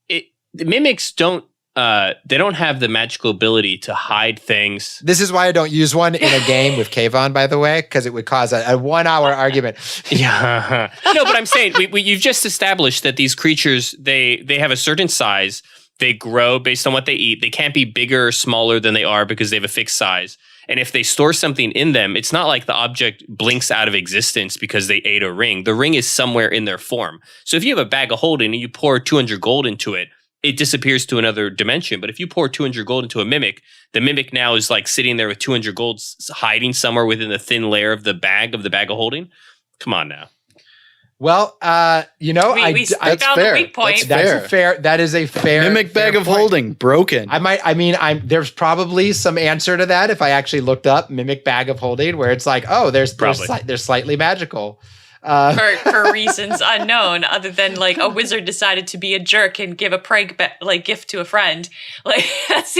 the mimics don't. They don't have the magical ability to hide things. This is why I don't use one in a game with Kayvon, by the way, because it would cause a 1 hour argument. Yeah. No, but I'm saying you've just established that these creatures, they have a certain size. They grow based on what they eat. They can't be bigger or smaller than they are because they have a fixed size. And if they store something in them, it's not like the object blinks out of existence because they ate a ring. The ring is somewhere in their form. So if you have a bag of holding and you pour 200 gold into it, it disappears to another dimension. But if you pour 200 gold into a mimic, the mimic now is like sitting there with 200 gold hiding somewhere within the thin layer of the bag of holding. Come on now. Well, we found the weak point. That is a fair mimic bag of holding broken. There's probably some answer to that if I actually looked up mimic bag of holding, where it's like, oh, they're slightly magical. For reasons unknown, other than like a wizard decided to be a jerk and give a prank gift to a friend. Like that's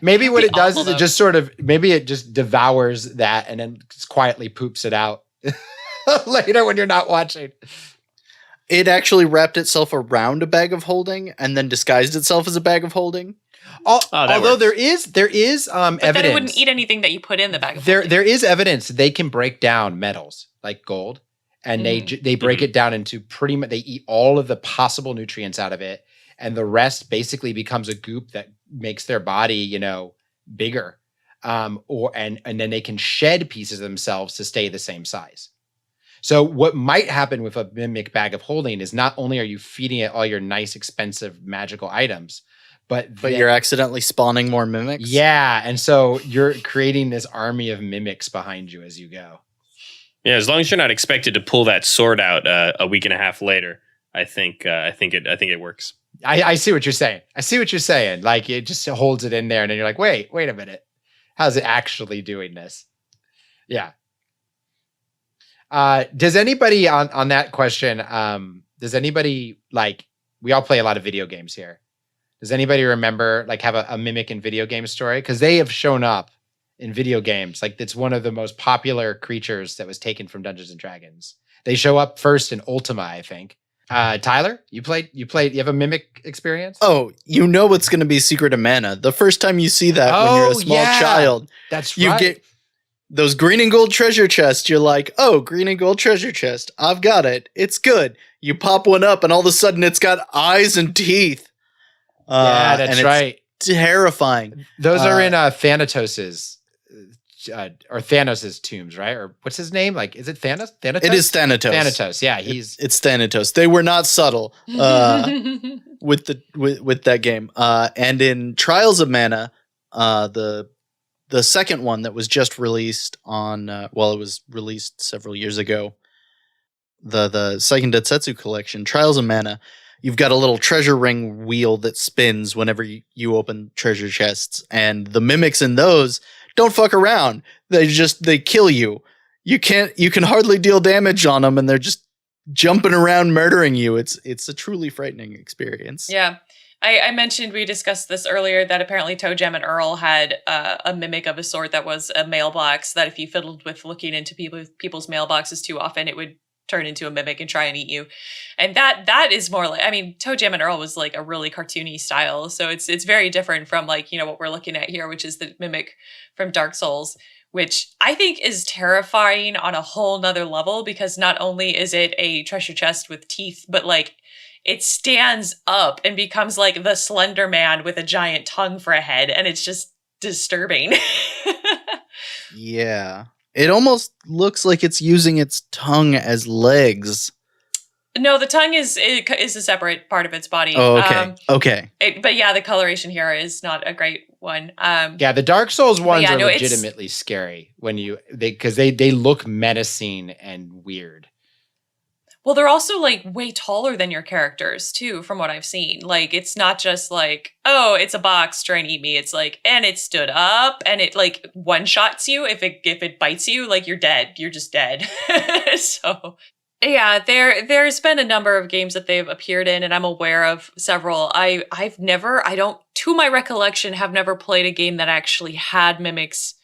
maybe what it does is it just sort of it just devours that and then quietly poops it out later when you're not watching. It actually wrapped itself around a bag of holding and then disguised itself as a bag of holding. Although there is evidence that it wouldn't eat anything that you put in the bag of holding. There is evidence that they can break down metals like gold, and they break it down into pretty much. They eat all of the possible nutrients out of it, and the rest basically becomes a goop that makes their body, bigger. And then they can shed pieces of themselves to stay the same size. So what might happen with a mimic bag of holding is not only are you feeding it all your nice, expensive magical items, but you're accidentally spawning more mimics. Yeah, and so you're creating this army of mimics behind you as you go. Yeah, as long as you're not expected to pull that sword out a week and a half later, I think it works. I see what you're saying. Like it just holds it in there, and then you're like, wait a minute, how's it actually doing this? Yeah. Does anybody on that question? Does anybody like? We all play a lot of video games here. Does anybody remember like have a mimic in video game story? Because they have shown up in video games. Like it's one of the most popular creatures that was taken from Dungeons and Dragons. They show up first in Ultima, I think. Tyler, you have a mimic experience? Oh, you know it's going to be Secret of Mana. The first time you see that when you're a small child, that's you get those green and gold treasure chests. You're like, oh, green and gold treasure chest. I've got it. It's good. You pop one up and all of a sudden it's got eyes and teeth. Yeah, that's right. Terrifying. Those are in Thanatos's or Thanos' tombs, right? Or what's his name? Like, is it Thanos? Thanatos? It is Thanatos. Thanatos, yeah. It's Thanatos. They were not subtle with that game. And in Trials of Mana, the second one that was just released on, it was released several years ago, the Seiken Densetsu collection, Trials of Mana, you've got a little treasure ring wheel that spins whenever you open treasure chests, and the mimics in those don't fuck around. They kill you. You can hardly deal damage on them, and they're just jumping around murdering you. It's a truly frightening experience. Yeah. I mentioned, we discussed this earlier, that apparently Toe Jam and Earl had a mimic of a sort that was a mailbox, that if you fiddled with looking into people's mailboxes too often, it would turn into a mimic and try and eat you. And that is more like, I mean, Toe Jam and Earl was like a really cartoony style, so it's very different from like, you know, what we're looking at here, which is the mimic from Dark Souls, which I think is terrifying on a whole nother level, because not only is it a treasure chest with teeth, but like it stands up and becomes like the Slender Man with a giant tongue for a head, and it's just disturbing. Yeah. It almost looks like it's using its tongue as legs. No, the tongue is a separate part of its body. Oh, okay. Okay. But yeah, the coloration here is not a great one. Yeah, the Dark Souls ones are legitimately scary because they look menacing and weird. Well, they're also like way taller than your characters too, from what I've seen. Like, it's not just like, oh, it's a box, try and eat me. It's like, and it stood up, and it like one-shots you. If it bites you, like you're dead. You're just dead. So yeah, there's been a number of games that they've appeared in, and I'm aware of several. To my recollection, have never played a game that actually had mimics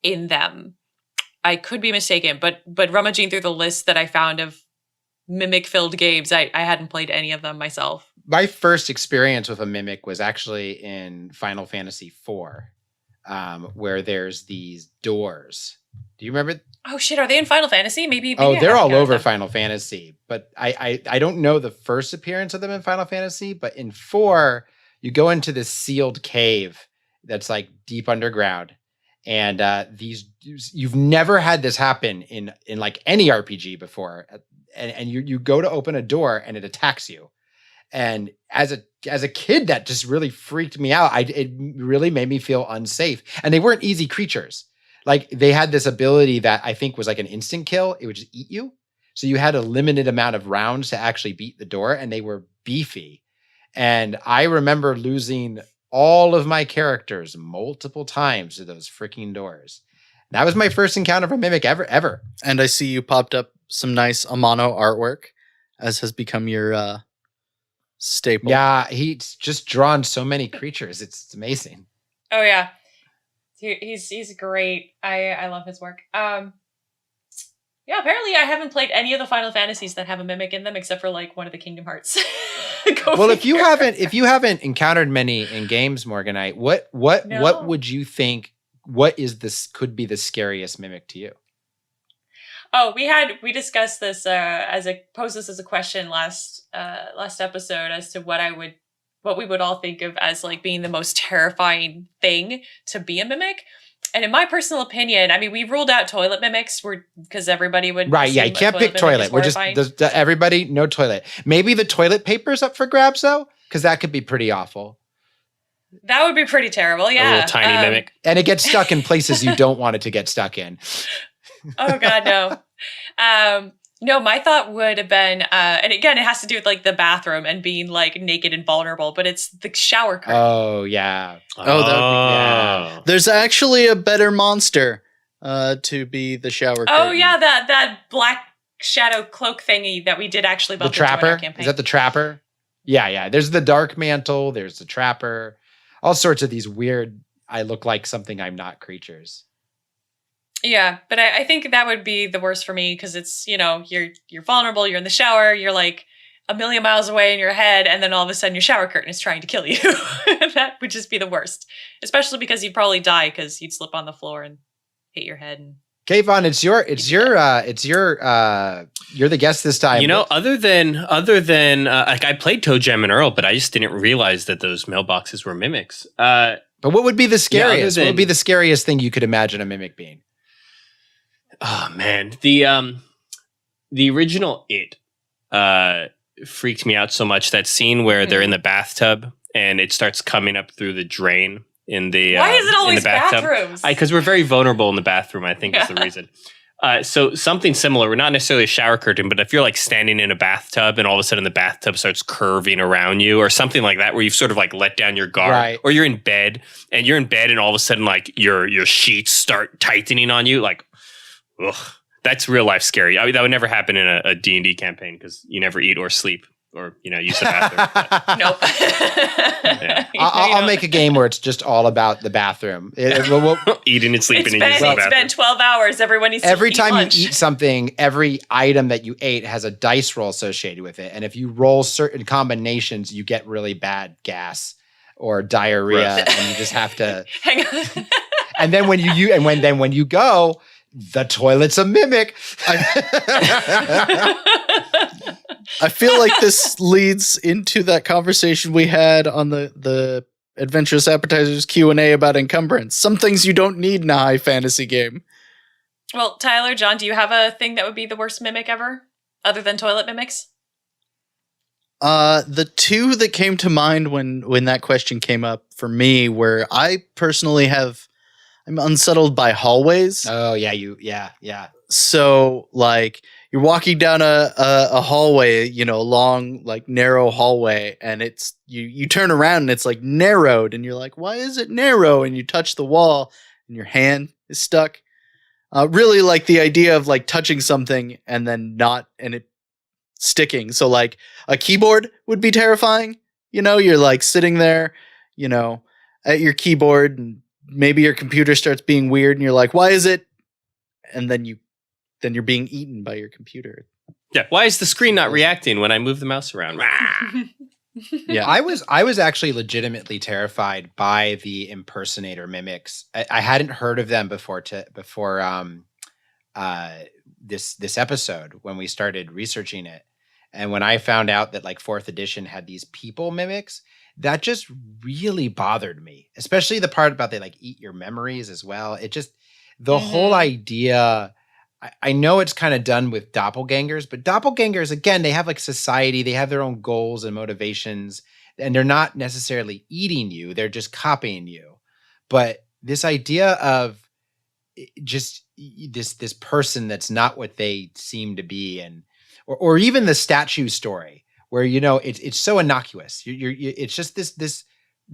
in them. I could be mistaken, but rummaging through the list that I found of mimic-filled games, I hadn't played any of them myself. My first experience with a mimic was actually in Final Fantasy IV, where there's these doors. Do you remember? Oh shit, are they in Final Fantasy? Maybe they're all over Final Fantasy, but I don't know the first appearance of them in Final Fantasy, but in 4, you go into this sealed cave that's like deep underground, and you've never had this happen in like any RPG before. And you go to open a door and it attacks you. And as a kid, that just really freaked me out. It really made me feel unsafe. And they weren't easy creatures. Like, they had this ability that I think was like an instant kill. It would just eat you. So you had a limited amount of rounds to actually beat the door, and they were beefy. And I remember losing all of my characters multiple times to those freaking doors. That was my first encounter of a mimic ever. And I see you popped up some nice Amano artwork, as has become your staple. Yeah, he's just drawn so many creatures. It's amazing. Oh yeah, he's great. I love his work. Yeah, apparently I haven't played any of the Final Fantasies that have a mimic in them, except for like one of the Kingdom Hearts. Well, if you haven't encountered many in games, Morganite, what would you think? What is this? Could be the scariest mimic to you? Oh, we discussed this posed this as a question last episode as to what we would all think of as like being the most terrifying thing to be a mimic. And in my personal opinion, I mean, we ruled out toilet mimics because everybody would Right, yeah, you assume a can't pick mimic is toilet. We're just horrifying. everybody, no toilet. Maybe the toilet paper's up for grabs though, because that could be pretty awful. That would be pretty terrible, yeah. A little tiny mimic. And it gets stuck in places you don't want it to get stuck in. Oh God, no. No, my thought would have been, and again, it has to do with like the bathroom and being like naked and vulnerable, but it's the shower curtain. Oh yeah. Oh, that would be, yeah. There's actually a better monster to be the shower curtain. Oh yeah, that black shadow cloak thingy that we did actually The bump into in our trapper? campaign. Is that the trapper? Yeah. There's the dark mantle, there's the trapper, all sorts of these weird, I look like something I'm not creatures. Yeah, but I think that would be the worst for me because it's, you're vulnerable, you're in the shower, you're like a million miles away in your head, and then all of a sudden your shower curtain is trying to kill you. That would just be the worst, especially because you'd probably die because you'd slip on the floor and hit your head. And Kayvon, you're the guest this time. Other than like I played Toe Jam and Earl, but I just didn't realize that those mailboxes were mimics. But what would be the scariest? Yeah, what would be the scariest thing you could imagine a mimic being? Oh man, the original It freaked me out so much. That scene where they're in the bathtub and it starts coming up through the drain in the why is it always in the bathtub? bathrooms? Because we're very vulnerable in the bathroom, I think is the reason. So something similar. We're not necessarily a shower curtain, but if you're like standing in a bathtub and all of a sudden the bathtub starts curving around you or something like that, where you've sort of like let down your guard, Right. Or you're in bed and all of a sudden like your sheets start tightening on you, like, ugh, that's real life scary. I mean, that would never happen in a D&D campaign because you never eat or sleep or use the bathroom. Nope. Yeah. I'll make a game where it's just all about the bathroom. Eating and sleeping and using the It's bathroom. been 12 hours. Everyone needs Every to time lunch. you eat something, every item that you ate has a dice roll associated with it. And if you roll certain combinations, you get really bad gas or diarrhea, Right. and you just have to. Hang on. And then when you go, the toilet's a mimic. I feel like this leads into that conversation we had on the Adventurous Appetizers Q&A about encumbrance. Some things you don't need in a high fantasy game. Well, Tyler, John, do you have a thing that would be the worst mimic ever, other than toilet mimics? The two that came to mind when that question came up for me were I personally I'm unsettled by hallways. Oh yeah, yeah. So like you're walking down a hallway, a long like narrow hallway, and it's you turn around and it's like narrowed, and you're like, why is it narrow? And you touch the wall and your hand is stuck. Really like the idea of like touching something and then it sticking. So like a keyboard would be terrifying. You're like sitting there, at your keyboard, and maybe your computer starts being weird and you're like, why is it? And then you're being eaten by your computer. Yeah. Why is the screen not reacting when I move the mouse around? Yeah. I was actually legitimately terrified by the impersonator mimics. I hadn't heard of them before this episode when we started researching it. And when I found out that like 4th edition had these people mimics, that just really bothered me, especially the part about they like eat your memories as well. It just, the whole idea, I know it's kind of done with doppelgangers, but doppelgangers, again, they have like society, they have their own goals and motivations, and they're not necessarily eating you, they're just copying you. But this idea of just this person that's not what they seem to be, and or even the statue story, where it's so innocuous. It's just this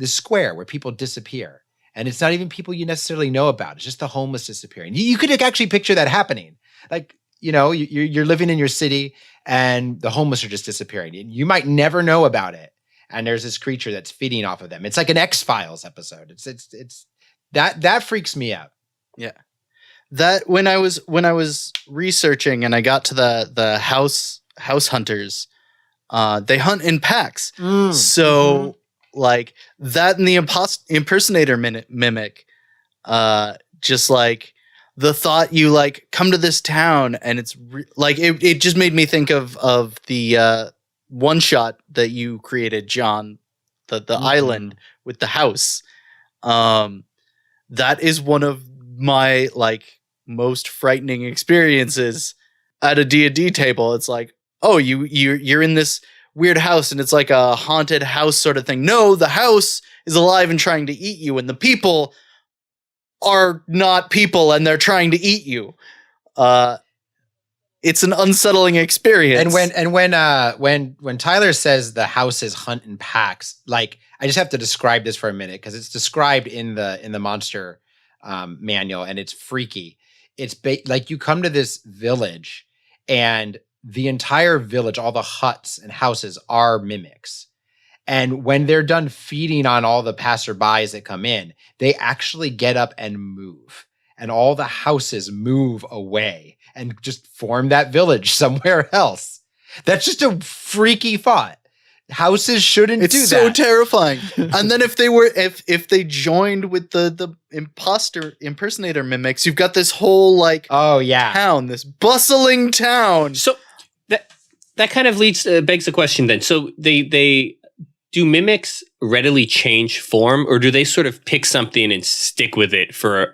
square where people disappear, and it's not even people you necessarily know about. It's just the homeless disappearing. You could actually picture that happening. Like you're living in your city, and the homeless are just disappearing. You might never know about it, and there's this creature that's feeding off of them. It's like an X-Files episode. It's that freaks me out. Yeah. That when I was researching and I got to the house hunters, they hunt in packs. So like that and the impersonator mimic, just like the thought you like come to this town and it's like it just made me think of the one shot that you created, John, the island with the house. That is one of my like most frightening experiences at a D&D table. It's like, oh, you're in this weird house and it's like a haunted house sort of thing. No, the house is alive and trying to eat you, and the people are not people and they're trying to eat you. It's an unsettling experience. And when Tyler says the houses hunt in packs, like, I just have to describe this for a minute because it's described in the Monster Manual, and it's freaky. It's like you come to this village, and the entire village, all the huts and houses are mimics. And when they're done feeding on all the passerbys that come in, they actually get up and move. And all the houses move away and just form that village somewhere else. That's just a freaky thought. Houses shouldn't do that. It's so terrifying. And then if they joined with the impersonator mimics, you've got this whole like town, this bustling town. So that kind of begs the question then. So they do mimics readily change form, or do they sort of pick something and stick with it for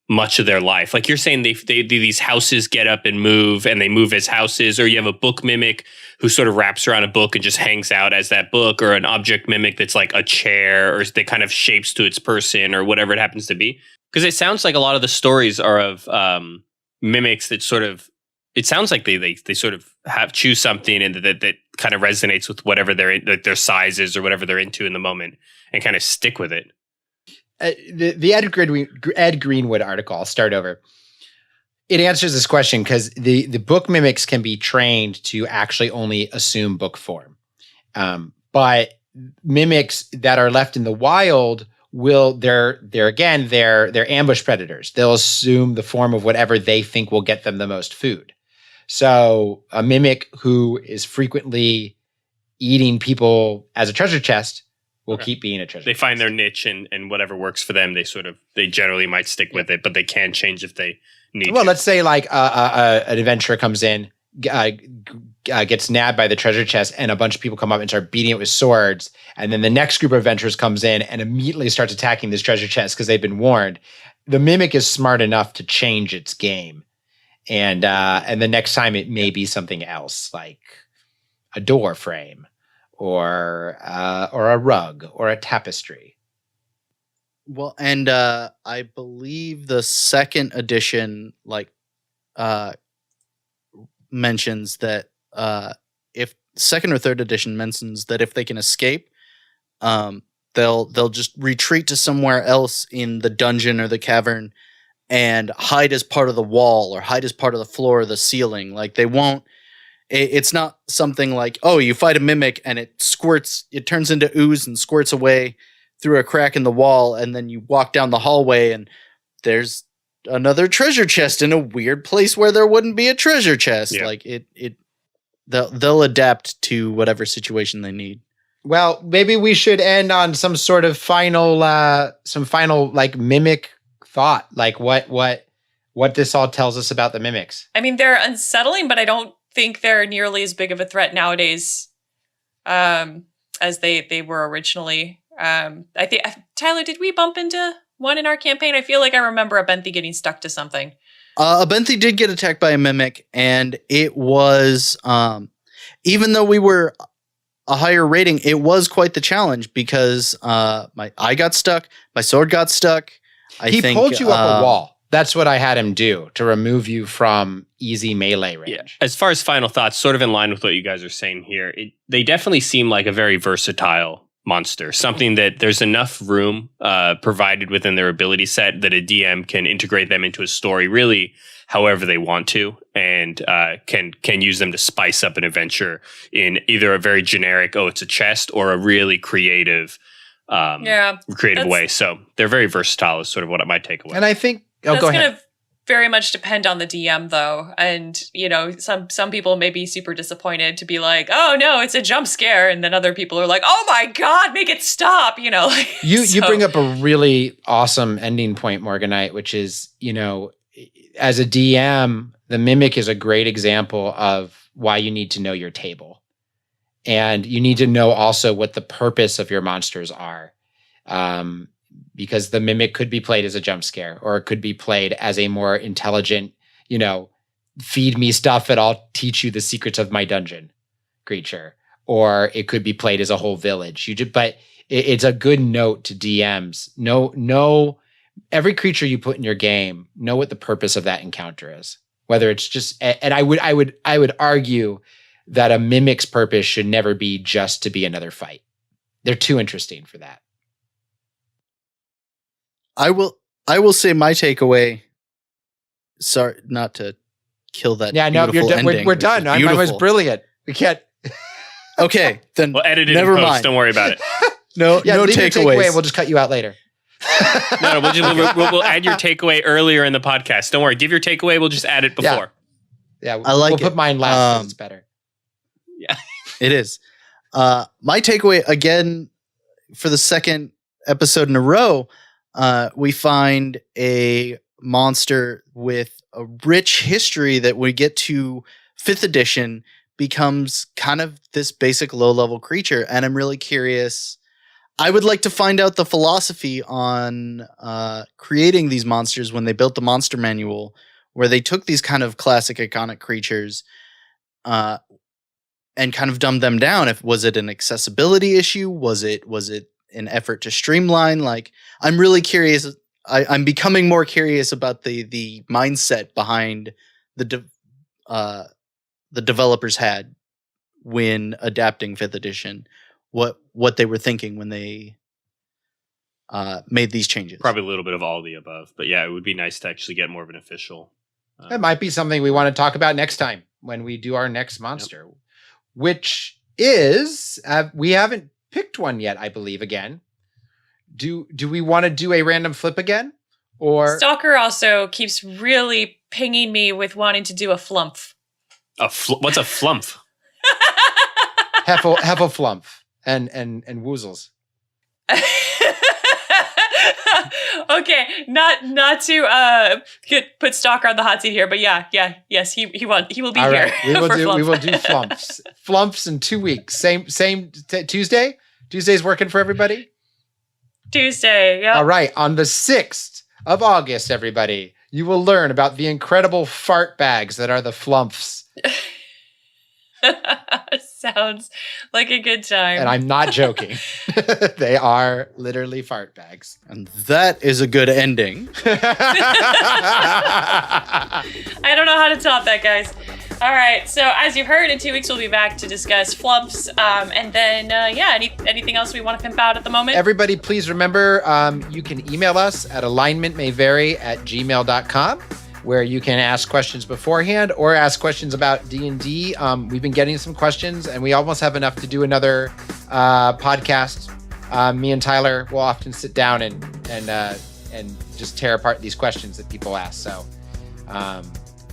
much of their life? Like you're saying, these houses get up and they move as houses, or you have a book mimic who sort of wraps around a book and just hangs out as that book, or an object mimic that's like a chair, or that kind of shapes to its person, or whatever it happens to be. Because it sounds like a lot of the stories are of mimics that sort of, it sounds like they sort of choose something and that kind of resonates with whatever their size is or whatever they're into in the moment, and kind of stick with it. The Ed Greenwood article, I'll start over. It answers this question because the book mimics can be trained to actually only assume book form. But mimics that are left in the wild they're ambush predators. They'll assume the form of whatever they think will get them the most food. So a mimic who is frequently eating people as a treasure chest will keep being a treasure chest. They find their niche, and whatever works for them, they generally might stick with it, but they can change if they need to. Well, let's say like an adventurer comes in, gets nabbed by the treasure chest, and a bunch of people come up and start beating it with swords. And then the next group of adventurers comes in and immediately starts attacking this treasure chest because they've been warned. The mimic is smart enough to change its game. And the next time it may be something else, like a door frame or a rug or a tapestry. Well, and I believe the second edition mentions that if second or third edition mentions that if they can escape, they'll just retreat to somewhere else in the dungeon or the cavern and hide as part of the wall or hide as part of the floor or the ceiling. Like they won't. It's not something like, oh, you fight a mimic and it turns into ooze and squirts away through a crack in the wall, and then you walk down the hallway and there's another treasure chest in a weird place where there wouldn't be a treasure chest. Yeah. Like they'll adapt to whatever situation they need. Well, maybe we should end on some sort of final like mimic thought, like what this all tells us about the mimics. I mean, they're unsettling, but I don't think they're nearly as big of a threat nowadays as they were originally. I think, Tyler, did we bump into one in our campaign? I feel like I remember a Benthy getting stuck to something. A Benthy did get attacked by a mimic, and it was, even though we were a higher rating, it was quite the challenge because my eye got stuck, my sword got stuck. He pulled you up a wall. That's what I had him do to remove you from easy melee range. Yeah. As far as final thoughts, sort of in line with what you guys are saying here, they definitely seem like a very versatile monster, something that there's enough room provided within their ability set that a DM can integrate them into a story really however they want to, and can use them to spice up an adventure in either a very generic, oh, it's a chest, or a really creative way. So they're very versatile is sort of what my takeaway. And I think that's going to very much depend on the DM, though. And, some people may be super disappointed to be like, oh, no, it's a jump scare. And then other people are like, oh, my God, make it stop. You bring up a really awesome ending point, Morganite, which is, as a DM, the mimic is a great example of why you need to know your table. And you need to know also what the purpose of your monsters are. because the mimic could be played as a jump scare, or it could be played as a more intelligent, feed me stuff and I'll teach you the secrets of my dungeon creature. Or it could be played as a whole village. But it's a good note to DMs. Know every creature you put in your game, know what the purpose of that encounter is. Whether it's just, and I would argue that a mimic's purpose should never be just to be another fight. They're too interesting for that. I will say my takeaway. Sorry, not to kill that. Yeah, no, beautiful ending, we're done. Mine was brilliant. We can't. Okay, then we'll edit it never in post. mind. Don't worry about it. No takeaways. We'll just cut you out later. No, we'll add your takeaway earlier in the podcast. Don't worry. Give your takeaway. We'll just add it before. Yeah, we'll put mine last. 'Cause it's better. Yeah, it is. My takeaway again for the second episode in a row. We find a monster with a rich history that we get to 5th edition becomes kind of this basic low-level creature. And I'm really curious. I would like to find out the philosophy on creating these monsters when they built the Monster Manual, where they took these kind of classic iconic creatures and kind of dumbed them down. Was it an accessibility issue? Was it an effort to streamline? Like, I'm really curious. I'm becoming more curious about the mindset behind the developers had when adapting 5th edition. What they were thinking when they made these changes. Probably a little bit of all the above, but yeah, it would be nice to actually get more of an official. It might be something we want to talk about next time when we do our next monster, which is we haven't picked one yet, I believe. Again, do we want to do a random flip again? Or Stalker also keeps really pinging me with wanting to do a flump. What's a flump? Heffleflump and woozles. Okay, not to put Stalker on the hot seat here, but yes, he will be all here. Right. We will do flumps. Flumps in 2 weeks. Same Tuesday. Tuesday's working for everybody. Tuesday. Yeah. All right. On the 6th of August, everybody, you will learn about the incredible fart bags that are the flumps. Sounds like a good time. And I'm not joking. They are literally fart bags. And that is a good ending. I don't know how to top that, guys. All right. So as you heard, in 2 weeks, we'll be back to discuss flumps. And then, anything else we want to pimp out at the moment? Everybody, please remember, you can email us at alignmentmayvary@gmail.com, where you can ask questions beforehand or ask questions about D&D. We've been getting some questions, and we almost have enough to do another podcast. Me and Tyler will often sit down and just tear apart these questions that people ask. So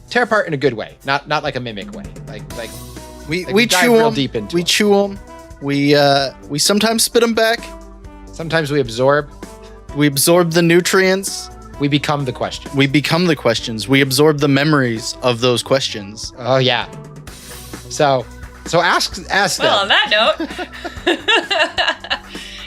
tear apart in a good way, not like a mimic way. We dive chew real them. deep into We them. chew them. We sometimes spit them back. Sometimes we absorb. We absorb the nutrients. We become the question. We become the questions. We absorb the memories of those questions. Oh yeah. So ask Well, them. on that note,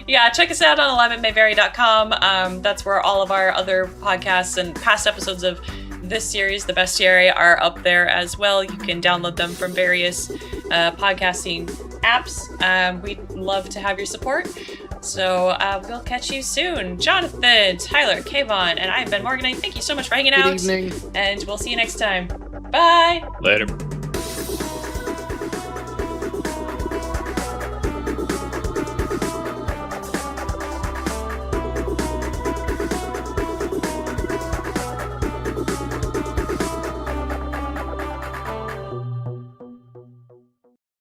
yeah, check us out on alignmentmayvary.com. That's where all of our other podcasts and past episodes of this series, The Bestiary, are up there as well. You can download them from various podcasting apps. We'd love to have your support. So we'll catch you soon. Jonathan, Tyler, Kayvon, and I've been Morgan. Thank you so much for hanging out. Good evening. And we'll see you next time. Bye. Later.